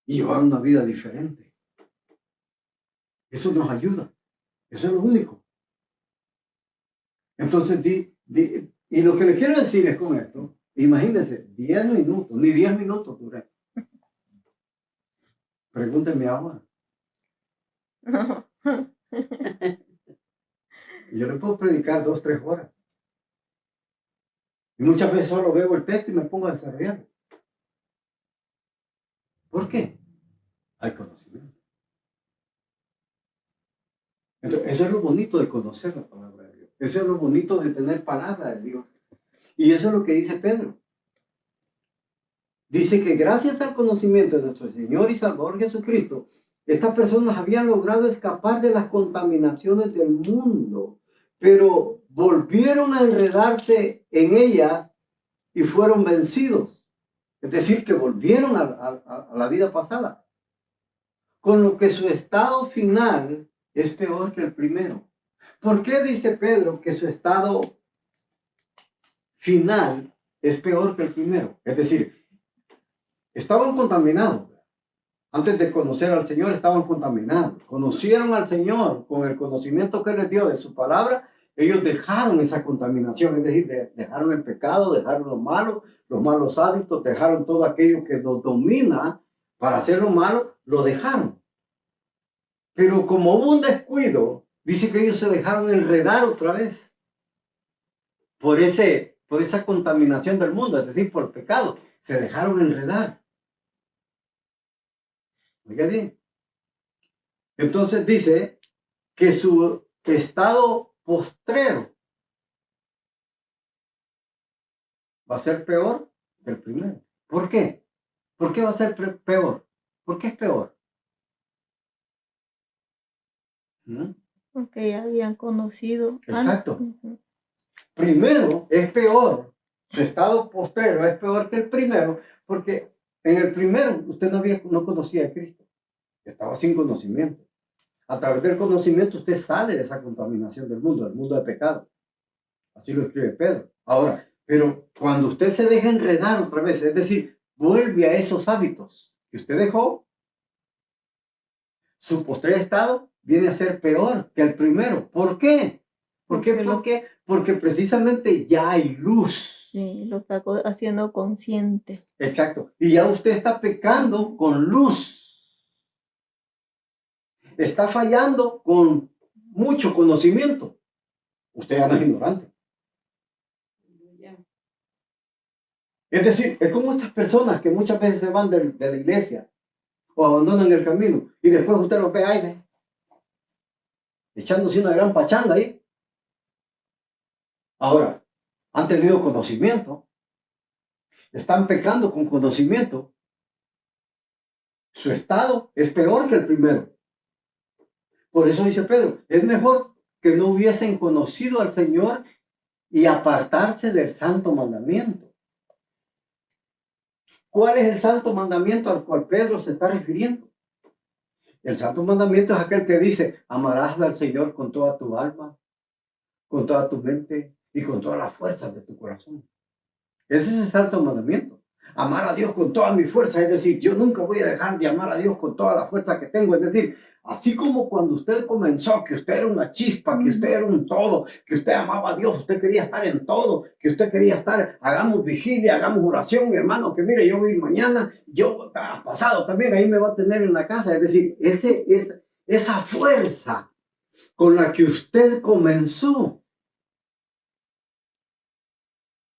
Y llevar una vida diferente. Eso nos ayuda. Eso es lo único. Entonces, y lo que le quiero decir es con esto, imagínense, 10 minutos, ni 10 minutos duré. Pregúntenme ahora. Yo le puedo predicar 2, 3 horas. Y muchas veces solo veo el texto y me pongo a desarrollarlo. ¿Por qué? Hay conocimiento. Entonces, eso es lo bonito de conocer la palabra de Dios. Eso es lo bonito de tener palabra de Dios. Y eso es lo que dice Pedro. Dice que gracias al conocimiento de nuestro Señor y Salvador Jesucristo, estas personas habían logrado escapar de las contaminaciones del mundo, pero volvieron a enredarse en ellas y fueron vencidos. Es decir, que volvieron a la vida pasada. Con lo que su estado final es peor que el primero. ¿Por qué dice Pedro que su estado final es peor que el primero? Es decir, estaban contaminados. Antes de conocer al Señor estaban contaminados. Conocieron al Señor con el conocimiento que les dio de su palabra. Ellos dejaron esa contaminación, es decir, dejaron el pecado, dejaron los malos hábitos, dejaron todo aquello que nos domina para hacer lo malo, lo dejaron. Pero como hubo un descuido, dice que ellos se dejaron enredar otra vez por esa contaminación del mundo, es decir, por el pecado. Se dejaron enredar. Oiga bien. Entonces dice que su estado postrero va a ser peor que el primero. ¿Por qué? ¿Por qué va a ser peor? ¿Por qué es peor? ¿Mm? Porque ya habían conocido. Exacto. Ujú. Primero es peor, su estado postrero es peor que el primero, porque en el primero usted no conocía a Cristo, estaba sin conocimiento. A través del conocimiento usted sale de esa contaminación del mundo de pecado. Así lo escribe Pedro. Ahora, pero cuando usted se deja enredar otra vez, es decir, vuelve a esos hábitos que usted dejó, su postrer estado viene a ser peor que el primero. ¿Por qué? ¿Por qué? Porque precisamente ya hay luz. Sí, lo está haciendo consciente. Exacto. Y ya usted está pecando con luz. Está fallando con mucho conocimiento. Usted ya no es ignorante. Aleluya. Es decir, es como estas personas que muchas veces se van de la iglesia o abandonan el camino y después usted los ve ahí, ¿ve? Echándose una gran pachanga ahí. Ahora, han tenido conocimiento, están pecando con conocimiento. Su estado es peor que el primero. Por eso dice Pedro, es mejor que no hubiesen conocido al Señor y apartarse del santo mandamiento. ¿Cuál es el santo mandamiento al cual Pedro se está refiriendo? El santo mandamiento es aquel que dice, amarás al Señor con toda tu alma, con toda tu mente y con todas las fuerzas de tu corazón. Ese es el santo mandamiento. Amar a Dios con toda mi fuerza, es decir, yo nunca voy a dejar de amar a Dios con toda la fuerza que tengo, es decir, así como cuando usted comenzó, que usted era una chispa, que usted era un todo, que usted amaba a Dios, usted quería estar en todo, que usted quería estar, hagamos vigilia, hagamos oración, mi hermano, que mire, yo voy a ir mañana, yo pasado también, ahí me va a tener en la casa, es decir, esa fuerza con la que usted comenzó,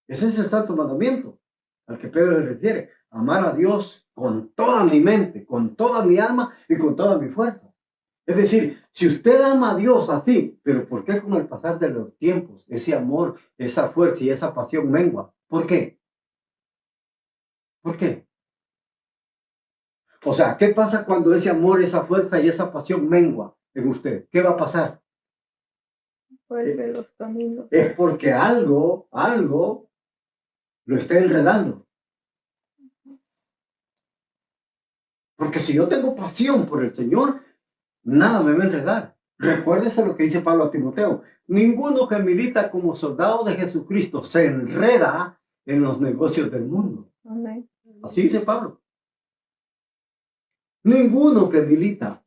ese es el santo mandamiento al que Pedro se refiere. Amar a Dios con toda mi mente, con toda mi alma y con toda mi fuerza. Es decir, si usted ama a Dios así, pero ¿por qué con el pasar de los tiempos ese amor, esa fuerza y esa pasión mengua? ¿Por qué? ¿Por qué? O sea, ¿qué pasa cuando ese amor, esa fuerza y esa pasión mengua en usted? ¿Qué va a pasar? Vuelve los caminos. Es porque algo lo está enredando. Porque si yo tengo pasión por el Señor, nada me va a enredar. Recuérdese lo que dice Pablo a Timoteo. Ninguno que milita como soldado de Jesucristo se enreda en los negocios del mundo. Amén. Así dice Pablo. Ninguno que milita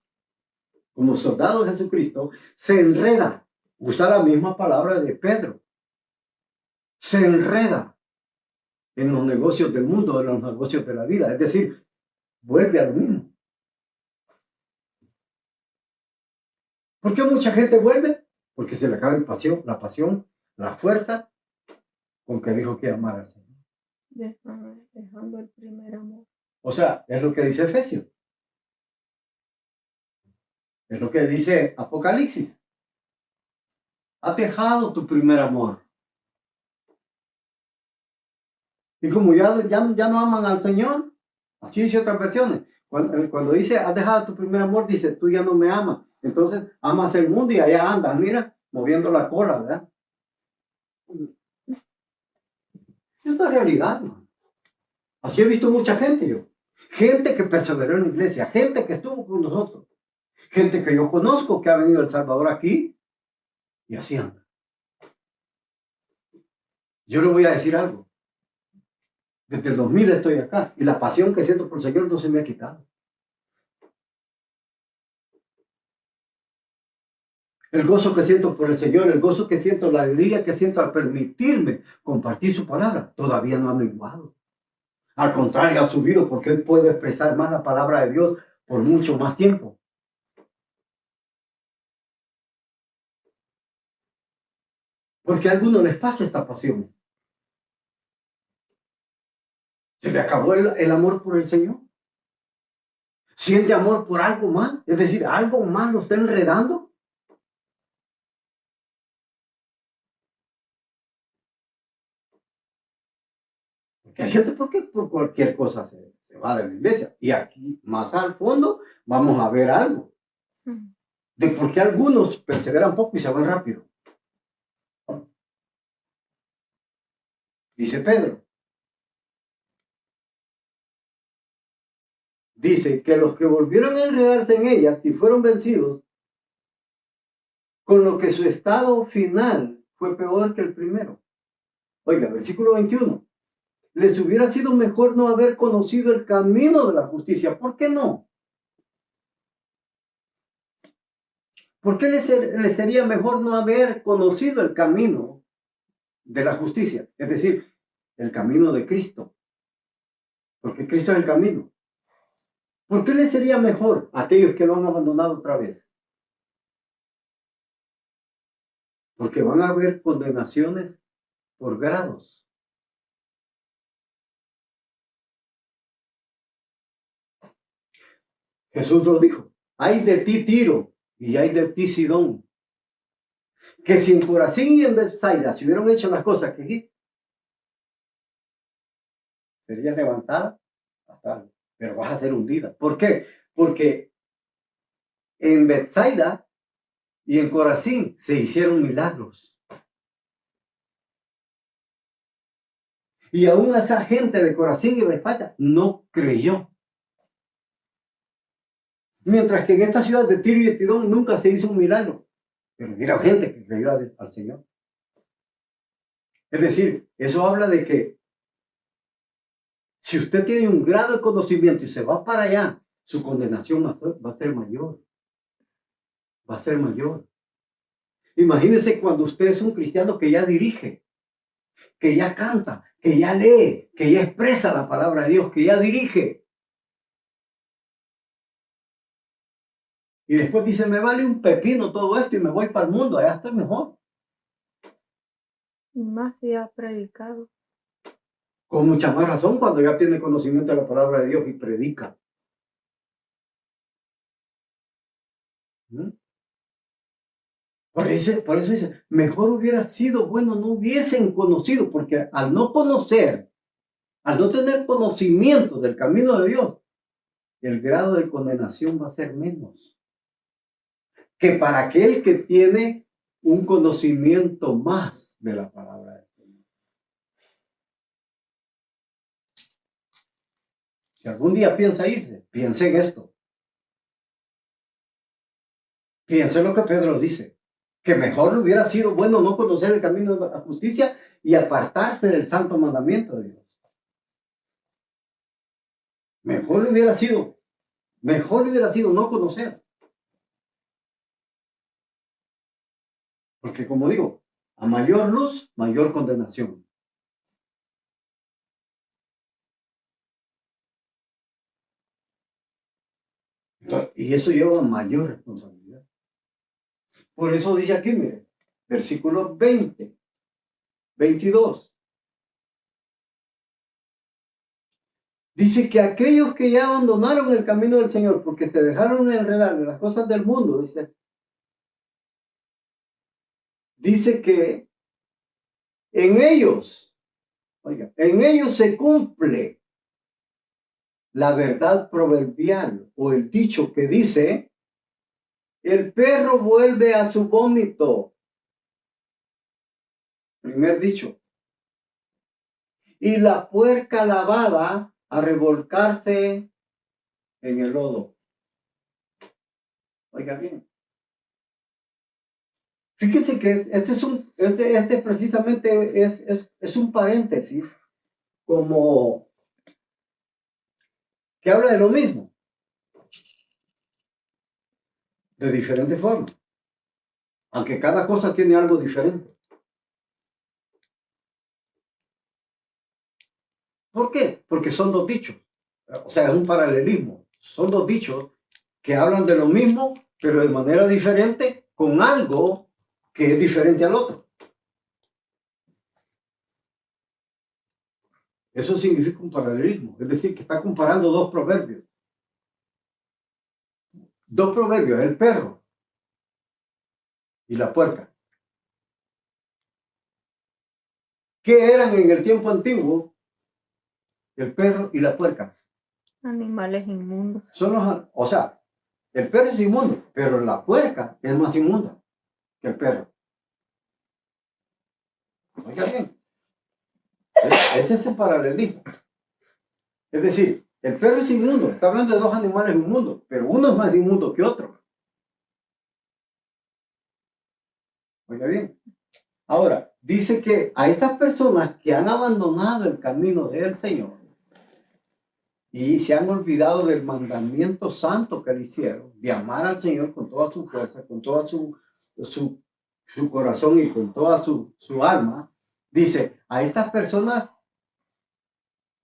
como soldado de Jesucristo se enreda. Usa la misma palabra de Pedro. Se enreda en los negocios del mundo, en los negocios de la vida. Es decir, vuelve a lo mismo. ¿Por qué mucha gente vuelve? Porque se le acaba la pasión, la fuerza con que dijo que amara al Señor. Dejando el primer amor. O sea, es lo que dice Efesios. Es lo que dice Apocalipsis. Has dejado tu primer amor. Y como ya no aman al Señor, así dice otras versiones. Cuando dice, has dejado tu primer amor, dice, tú ya no me amas. Entonces, amas el mundo y allá andas, mira, moviendo la cola, ¿verdad? Es la realidad, ¿no? Así he visto mucha gente yo. Gente que perseveró en la iglesia, gente que estuvo con nosotros, gente que yo conozco que ha venido a El Salvador aquí y así anda. Yo le voy a decir algo. Desde el 2000 estoy acá y la pasión que siento por el Señor no se me ha quitado. El gozo que siento por el Señor, el gozo que siento, la alegría que siento al permitirme compartir su palabra, todavía no ha menguado. Al contrario, ha subido porque Él puede expresar más la palabra de Dios por mucho más tiempo. Porque a algunos les pasa esta pasión. Se le acabó el amor por el Señor. Siente amor por algo más. Es decir, algo más lo está enredando. Porque hay gente porque por cualquier cosa se va de la iglesia. Y aquí, más al fondo, vamos a ver algo. De por qué algunos perseveran poco y se van rápido. Dice Pedro. Dice que los que volvieron a enredarse en ellas y fueron vencidos, con lo que su estado final fue peor que el primero. Oiga, versículo 21. Les hubiera sido mejor no haber conocido el camino de la justicia. ¿Por qué no? ¿Por qué les sería mejor no haber conocido el camino de la justicia? Es decir, el camino de Cristo. Porque Cristo es el camino. ¿Por qué les sería mejor a aquellos que lo han abandonado otra vez? Porque van a haber condenaciones por grados. Jesús lo dijo. Ay de ti, Tiro, y ay de ti, Sidón. Que si en Corazín y en Betsaida se hubieran hecho las cosas que dijiste, sería levantada hasta, pero vas a ser hundida. ¿Por qué? Porque en Betsaida y en Corazín se hicieron milagros. Y aún esa gente de Corazín y Betsaida no creyó. Mientras que en esta ciudad de Tiro y de Sidón nunca se hizo un milagro. Pero mira gente que creyó al Señor. Es decir, eso habla de que si usted tiene un grado de conocimiento y se va para allá, su condenación va a ser mayor. Va a ser mayor. Imagínese cuando usted es un cristiano que ya dirige, que ya canta, que ya lee, que ya expresa la palabra de Dios, que ya dirige. Y después dice, me vale un pepino todo esto y me voy para el mundo, allá estoy mejor. Y más si ha predicado. Con mucha más razón cuando ya tiene conocimiento de la palabra de Dios y predica. ¿Mm? Por eso dice, mejor hubiera sido, bueno, no hubiesen conocido, porque al no conocer, al no tener conocimiento del camino de Dios, el grado de condenación va a ser menos que para aquel que tiene un conocimiento más de la palabra de Dios. Si algún día piensa irse, piense en esto. Piense en lo que Pedro dice, que mejor le hubiera sido bueno no conocer el camino de la justicia y apartarse del santo mandamiento de Dios. Mejor le hubiera sido no conocer. Porque como digo, a mayor luz, mayor condenación. Entonces, y eso lleva mayor responsabilidad. Por eso dice aquí, mire, versículo 20, 22. Dice que aquellos que ya abandonaron el camino del Señor porque se dejaron enredar en las cosas del mundo, dice que en ellos, oiga, en ellos se cumple la verdad proverbial o el dicho que dice, el perro vuelve a su vómito. Primer dicho. Y la puerca lavada a revolcarse en el lodo. Oiga bien. Fíjense que este precisamente es un paréntesis como que habla de lo mismo, de diferente forma, aunque cada cosa tiene algo diferente. ¿Por qué? Porque son dos dichos, o sea, es un paralelismo. Son dos dichos que hablan de lo mismo, pero de manera diferente, con algo que es diferente al otro. Eso significa un paralelismo, es decir, que está comparando dos proverbios. Dos proverbios, el perro y la puerca. ¿Qué eran en el tiempo antiguo el perro y la puerca? Animales inmundos. O sea, el perro es inmundo, pero la puerca es más inmunda que el perro. Oiga bien, ese es el paralelismo. Es decir, el perro es inmundo, está hablando de dos animales inmundos, pero uno es más inmundo que otro. Oiga bien. Ahora, dice que a estas personas que han abandonado el camino del Señor y se han olvidado del mandamiento santo que le hicieron, de amar al Señor con toda su fuerza, con todo su corazón y con toda su alma, dice, a estas personas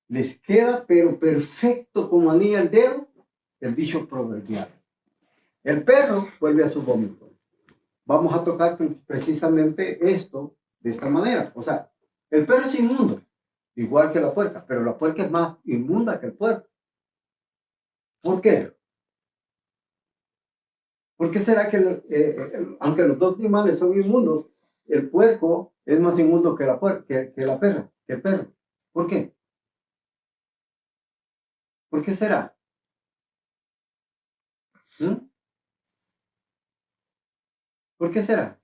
les queda pero perfecto como anillo al dedo el dicho proverbial. El perro vuelve a su vómito. Vamos a tocar precisamente esto de esta manera. O sea, el perro es inmundo, igual que la puerca, pero la puerca es más inmunda que el puerco. ¿Por qué? ¿Por qué será que, aunque los dos animales son inmundos, el puerco es más inmundo que la perra, que el perro? ¿Por qué? ¿Por qué será? ¿Mm? ¿Por qué será?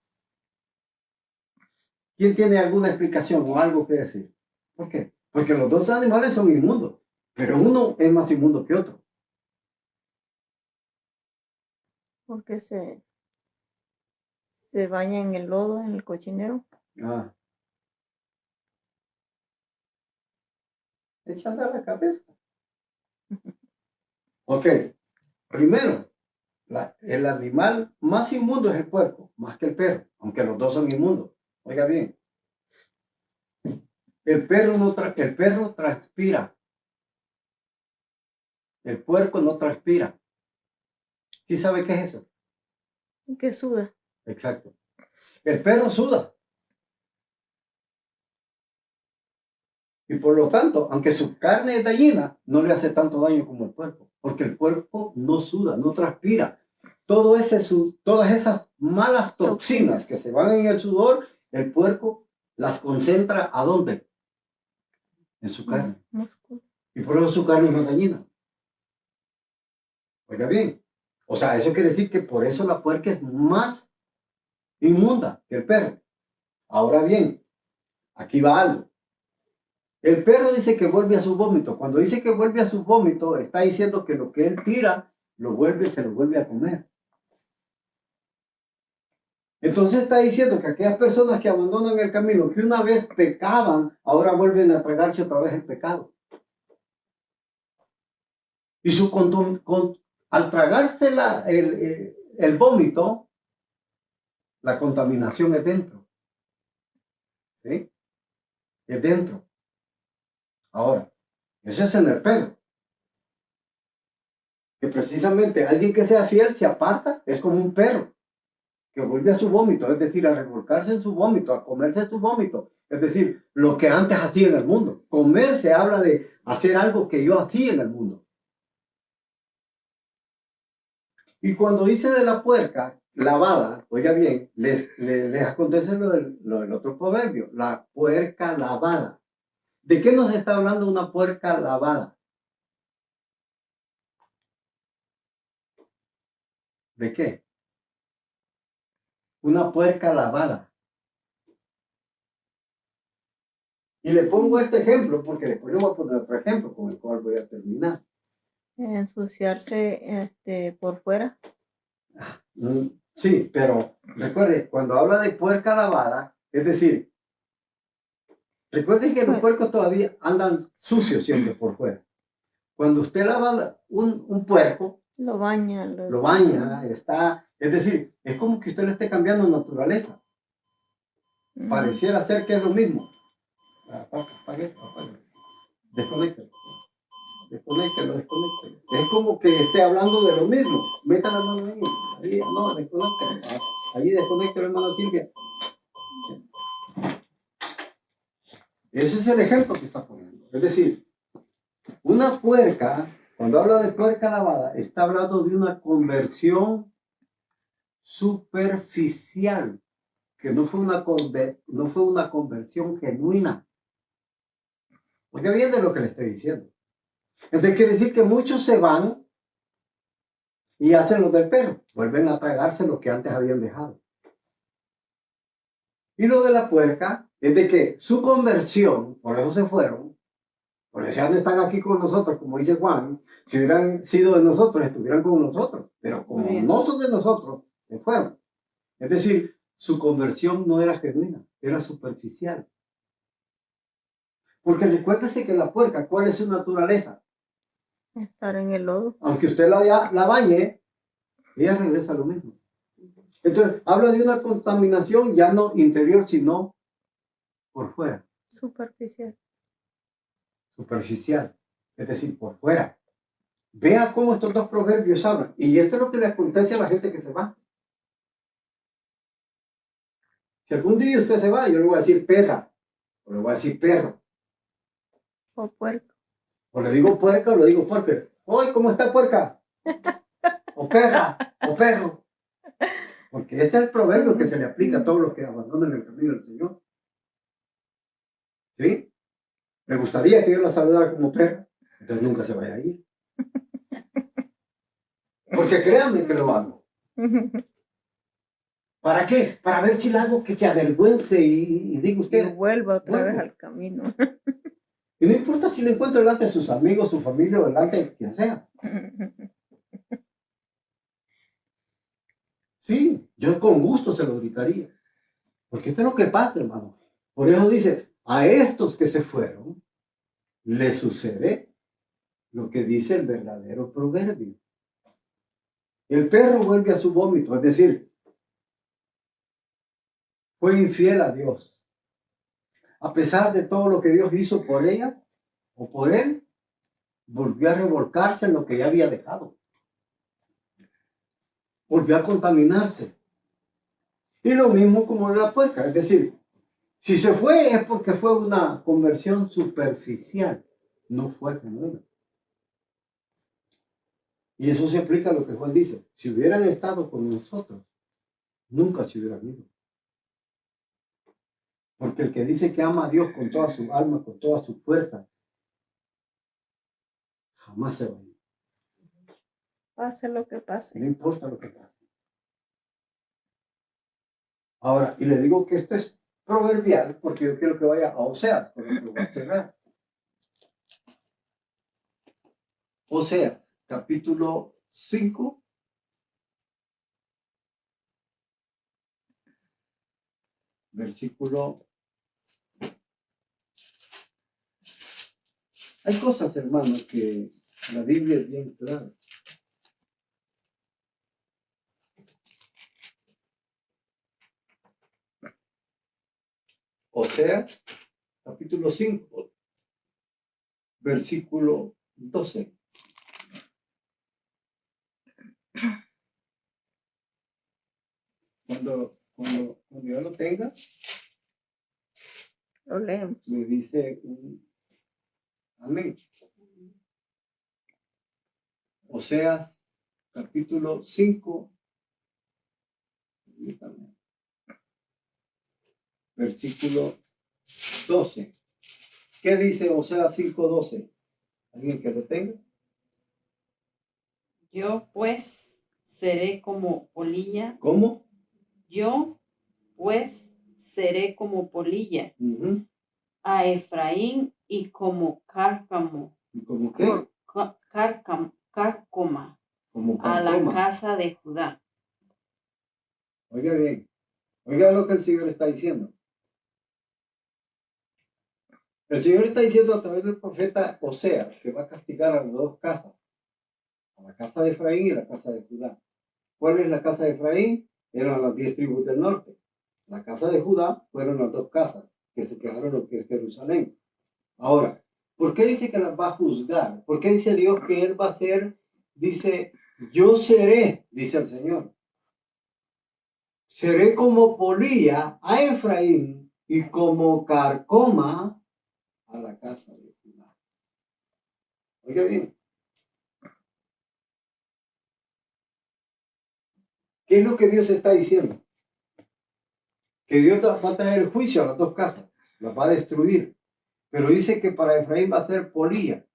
¿Quién tiene alguna explicación o algo que decir? ¿Por qué? Porque los dos animales son inmundos, pero uno es más inmundo que otro. Porque se baña en el lodo, en el cochinero. Ah. Echa a andar la cabeza. Ok, primero, el animal más inmundo es el puerco, más que el perro, aunque los dos son inmundos. Oiga bien, el perro transpira, el puerco no transpira. ¿Sí sabe qué es eso? Que suda. Exacto. El perro suda. Y por lo tanto, aunque su carne es dañina, no le hace tanto daño como el puerco, porque el puerco no suda, no transpira. Todas esas malas toxinas que se van en el sudor, el puerco las concentra ¿a dónde? En su carne. Y por eso su carne es más dañina. Oiga bien. O sea, eso quiere decir que por eso la puerca es más inmunda que el perro. Ahora bien, aquí va algo. El perro dice que vuelve a su vómito. Cuando dice que vuelve a su vómito, está diciendo que lo que él tira, se lo vuelve a comer. Entonces está diciendo que aquellas personas que abandonan el camino, que una vez pecaban, ahora vuelven a tragarse otra vez el pecado. Y al tragarse el vómito, la contaminación es dentro. ¿Sí? Es dentro. Ahora, eso es en el perro. Que precisamente alguien que sea fiel se aparta, es como un perro que vuelve a su vómito, es decir, a revolcarse en su vómito, a comerse su vómito. Es decir, lo que antes hacía en el mundo. Comer se habla de hacer algo que yo hacía en el mundo. Y cuando dice de la puerca lavada, oiga bien, les acontece lo del otro proverbio, la puerca lavada. ¿De qué nos está hablando una puerca lavada? ¿De qué? Una puerca lavada. Y le pongo este ejemplo porque después le voy a poner otro ejemplo con el cual voy a terminar. Ensuciarse por fuera. Sí, pero recuerde, cuando habla de puerca lavada, es decir, recuerden que los puercos todavía andan sucios siempre por fuera. Cuando usted lava un puerco, lo baña, es decir, es como que usted le esté cambiando naturaleza. Pareciera ser que es lo mismo. Desconéctelo. Desconéctelo. Es como que esté hablando de lo mismo. Meta la mano ahí. No, desconéctelo. Ahí desconéctelo, hermana Silvia. Ese es el ejemplo que está poniendo. Es decir, una puerca, cuando habla de puerca lavada, está hablando de una conversión superficial, que no fue una conversión genuina. Oiga bien de lo que le estoy diciendo. Entonces quiere decir que muchos se van y hacen lo del perro, vuelven a tragarse lo que antes habían dejado. Y lo de la puerca es de que su conversión, por eso se fueron, porque ya no están aquí con nosotros, como dice Juan, si hubieran sido de nosotros, estuvieran con nosotros, pero como Bien. no son de nosotros, se fueron. Es decir, su conversión no era genuina, era superficial. Porque recuérdese que la puerca, ¿cuál es su naturaleza? Estar en el lodo. Aunque usted la bañe, ella regresa a lo mismo. Entonces, habla de una contaminación ya no interior, sino por fuera, Superficial. superficial, es decir, por fuera. Vea cómo estos dos proverbios hablan. Y esto es lo que le acontece a la gente que se va. Si algún día usted se va, yo le voy a decir perra, o le voy a decir perro, O puerco. o le digo puerca, o le digo puerca. ¡Hoy, cómo está puerca! O perra, o perro. Porque este es el proverbio que se le aplica a todos los que abandonan el camino del Señor. ¿Sí? Me gustaría que yo la saludara como perra, entonces nunca se vaya a ir. Porque créanme que lo hago. ¿Para qué? Para ver si la hago que se avergüence y diga Y usted. vuelva otra vez vuelvo. al camino. Y no importa si le encuentro delante de sus amigos, su familia o delante de quien sea. Sí, yo con gusto se lo gritaría. Porque esto es lo que pasa, hermano. Por eso dice, a estos que se fueron, les sucede lo que dice el verdadero proverbio. El perro vuelve a su vómito, es decir, fue infiel a Dios. A pesar de todo lo que Dios hizo por ella o por él, volvió a revolcarse en lo que ya había dejado. Volvió a contaminarse. Y lo mismo como la puerca, es decir, si se fue es porque fue una conversión superficial, no fue genuina. Y eso se aplica a lo que Juan dice, si hubieran estado con nosotros, nunca se hubieran ido. Porque el que dice que ama a Dios con toda su alma, con toda su fuerza, jamás se va a ir. Pase lo que No pase. importa lo que pase. Ahora, y le digo que esto es proverbial porque yo quiero que vaya a Oseas, por lo que voy a cerrar. Oseas, capítulo 5, versículo. Hay cosas, hermanos, que la Biblia es bien clara. Oseas, capítulo 5, versículo 12. Cuando yo lo tenga, Lo leemos. me dice un amén. Oseas, capítulo 5, versículo 12. ¿Qué dice Oseas 5:12? ¿Alguien que lo tenga? Yo pues seré como polilla. ¿Cómo? Yo pues seré como polilla Uh-huh. a Efraín y como cárcamo. ¿Y como qué? Cárcoma Como a la carcoma. casa de Judá. Oiga bien. Oiga lo que el Señor está diciendo. El Señor está diciendo a través del profeta Oseas que va a castigar a las dos casas. A la casa de Efraín y la casa de Judá. ¿Cuál es la casa de Efraín? Eran las 10 tribus del norte. La casa de Judá fueron las dos casas que se quedaron lo que es Jerusalén. Ahora, ¿por qué dice que las va a juzgar? ¿Por qué dice Dios que Él va a ser? Dice, yo seré, dice el Señor. Seré como polilla a Efraín y como carcoma a la casa de Judá. Oiga bien. ¿Qué es lo que Dios está diciendo? Que Dios va a traer juicio a las dos casas, las va a destruir. Pero dice que para Efraín va a ser polilla.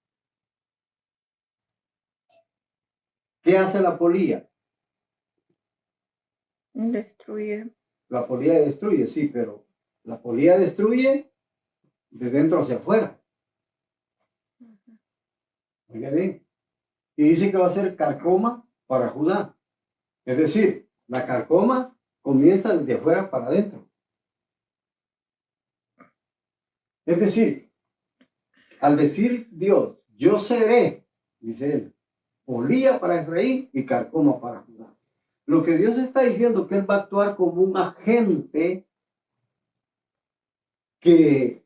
¿Qué hace la polilla? Destruye. La polilla destruye, sí, pero la polilla destruye de dentro hacia afuera. Oiga bien. Y dice que va a ser carcoma para Judá. Es decir, la carcoma comienza desde afuera para adentro. Es decir, al decir Dios, yo seré, dice él, polilla para Efraín y carcoma para Judá. Lo que Dios está diciendo es que él va a actuar como un agente que,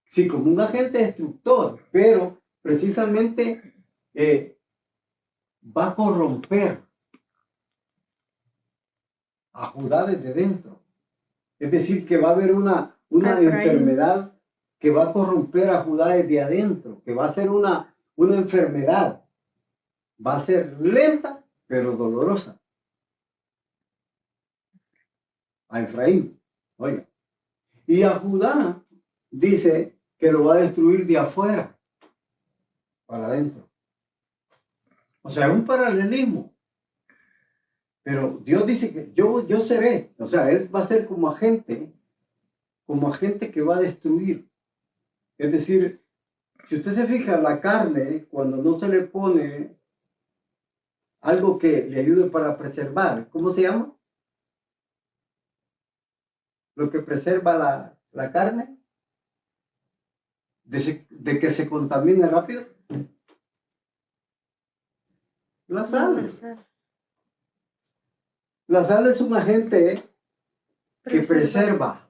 sí, como un agente destructor, pero precisamente va a corromper a Judá desde dentro. Es decir, que va a haber una enfermedad que va a corromper a Judá desde adentro, que va a ser una enfermedad. Va a ser lenta, pero dolorosa. A Efraín, oiga. Y a Judá dice que lo va a destruir de afuera para adentro. O sea, es un paralelismo. Pero Dios dice que yo seré. O sea, él va a ser como agente que va a destruir. Es decir, si usted se fija, la carne, cuando no se le pone algo que le ayude para preservar, ¿cómo se llama? Lo que preserva la carne, de que se contamine rápido. La sal. La sal es un agente que preserva.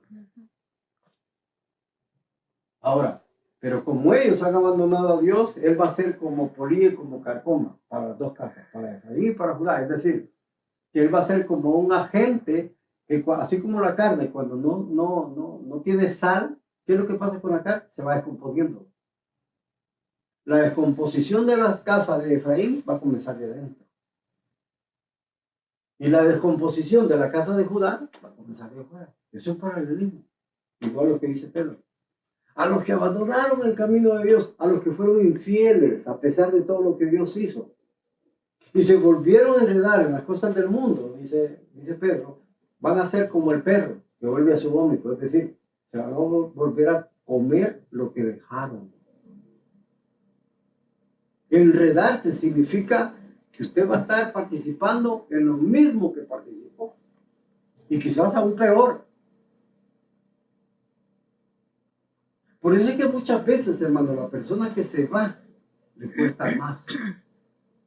Ahora, pero como ellos han abandonado a Dios, él va a ser como polilla y como carcoma para las dos casas, para Efraín y para Judá. Es decir, que él va a ser como un agente que, así como la carne, cuando no tiene sal, ¿qué es lo que pasa con la carne? Se va descomponiendo. La descomposición de las casas de Efraín va a comenzar de adentro. Y la descomposición de la casa de Judá va a comenzar de afuera. Eso es paralelismo. Igual lo que dice Pedro. A los que abandonaron el camino de Dios, a los que fueron infieles a pesar de todo lo que Dios hizo. Y se volvieron a enredar en las cosas del mundo, dice Pedro, van a ser como el perro que vuelve a su vómito. Es decir, se van a volver a comer lo que dejaron. Enredarte significa que usted va a estar participando en lo mismo que participó. Y quizás aún peor. Por eso es que muchas veces, hermano, la persona que se va le cuesta más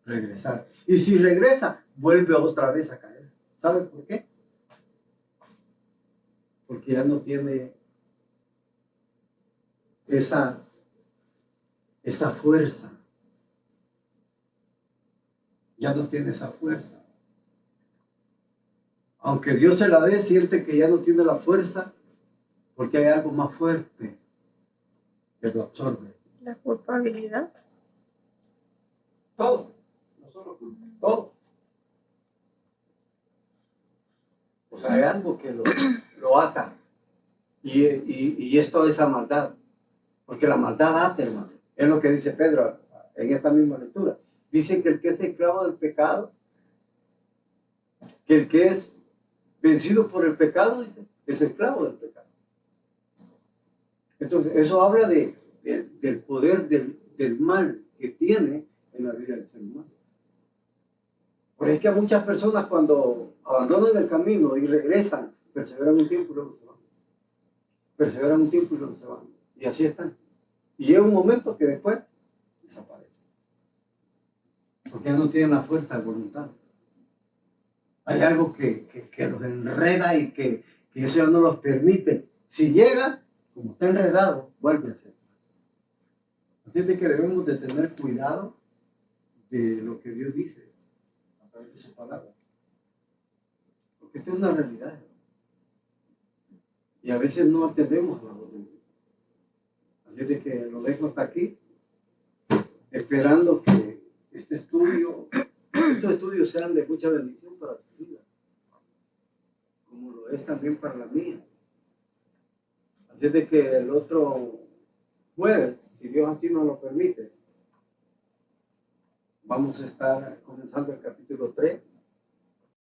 regresar. Y si regresa, vuelve otra vez a caer. ¿Sabe por qué? Porque ya no tiene esa fuerza. Ya no tiene esa fuerza. Aunque Dios se la dé, siente que ya no tiene la fuerza porque hay algo más fuerte que lo absorbe. La culpabilidad. Todo. No solo culpa, todo. O sea, hay algo que lo ata. Y es toda esa maldad. Porque la maldad ata, hermano. Es lo que dice Pedro en esta misma lectura. Dice que el que es esclavo del pecado, que el que es vencido por el pecado, dice, es esclavo del pecado. Entonces, eso habla del poder del mal que tiene en la vida del ser humano. Porque es que a muchas personas cuando abandonan el camino y regresan, perseveran un tiempo y luego se van. Perseveran un tiempo y luego se van. Y así están. Y llega un momento que después desaparecen. Porque ya no tienen la fuerza de voluntad. Hay algo que los enreda y que eso ya no los permite. Si llega, como está enredado, vuelve a ser. Así es de que debemos de tener cuidado de lo que Dios dice a través de su palabra. Porque esto es una realidad. Y a veces no atendemos a la voz de Dios. Así es de que lo dejo hasta aquí esperando que estos estudios sean de mucha bendición para su vida, como lo es también para la mía. Así es de que el otro jueves, si Dios así nos lo permite, vamos a estar comenzando el capítulo 3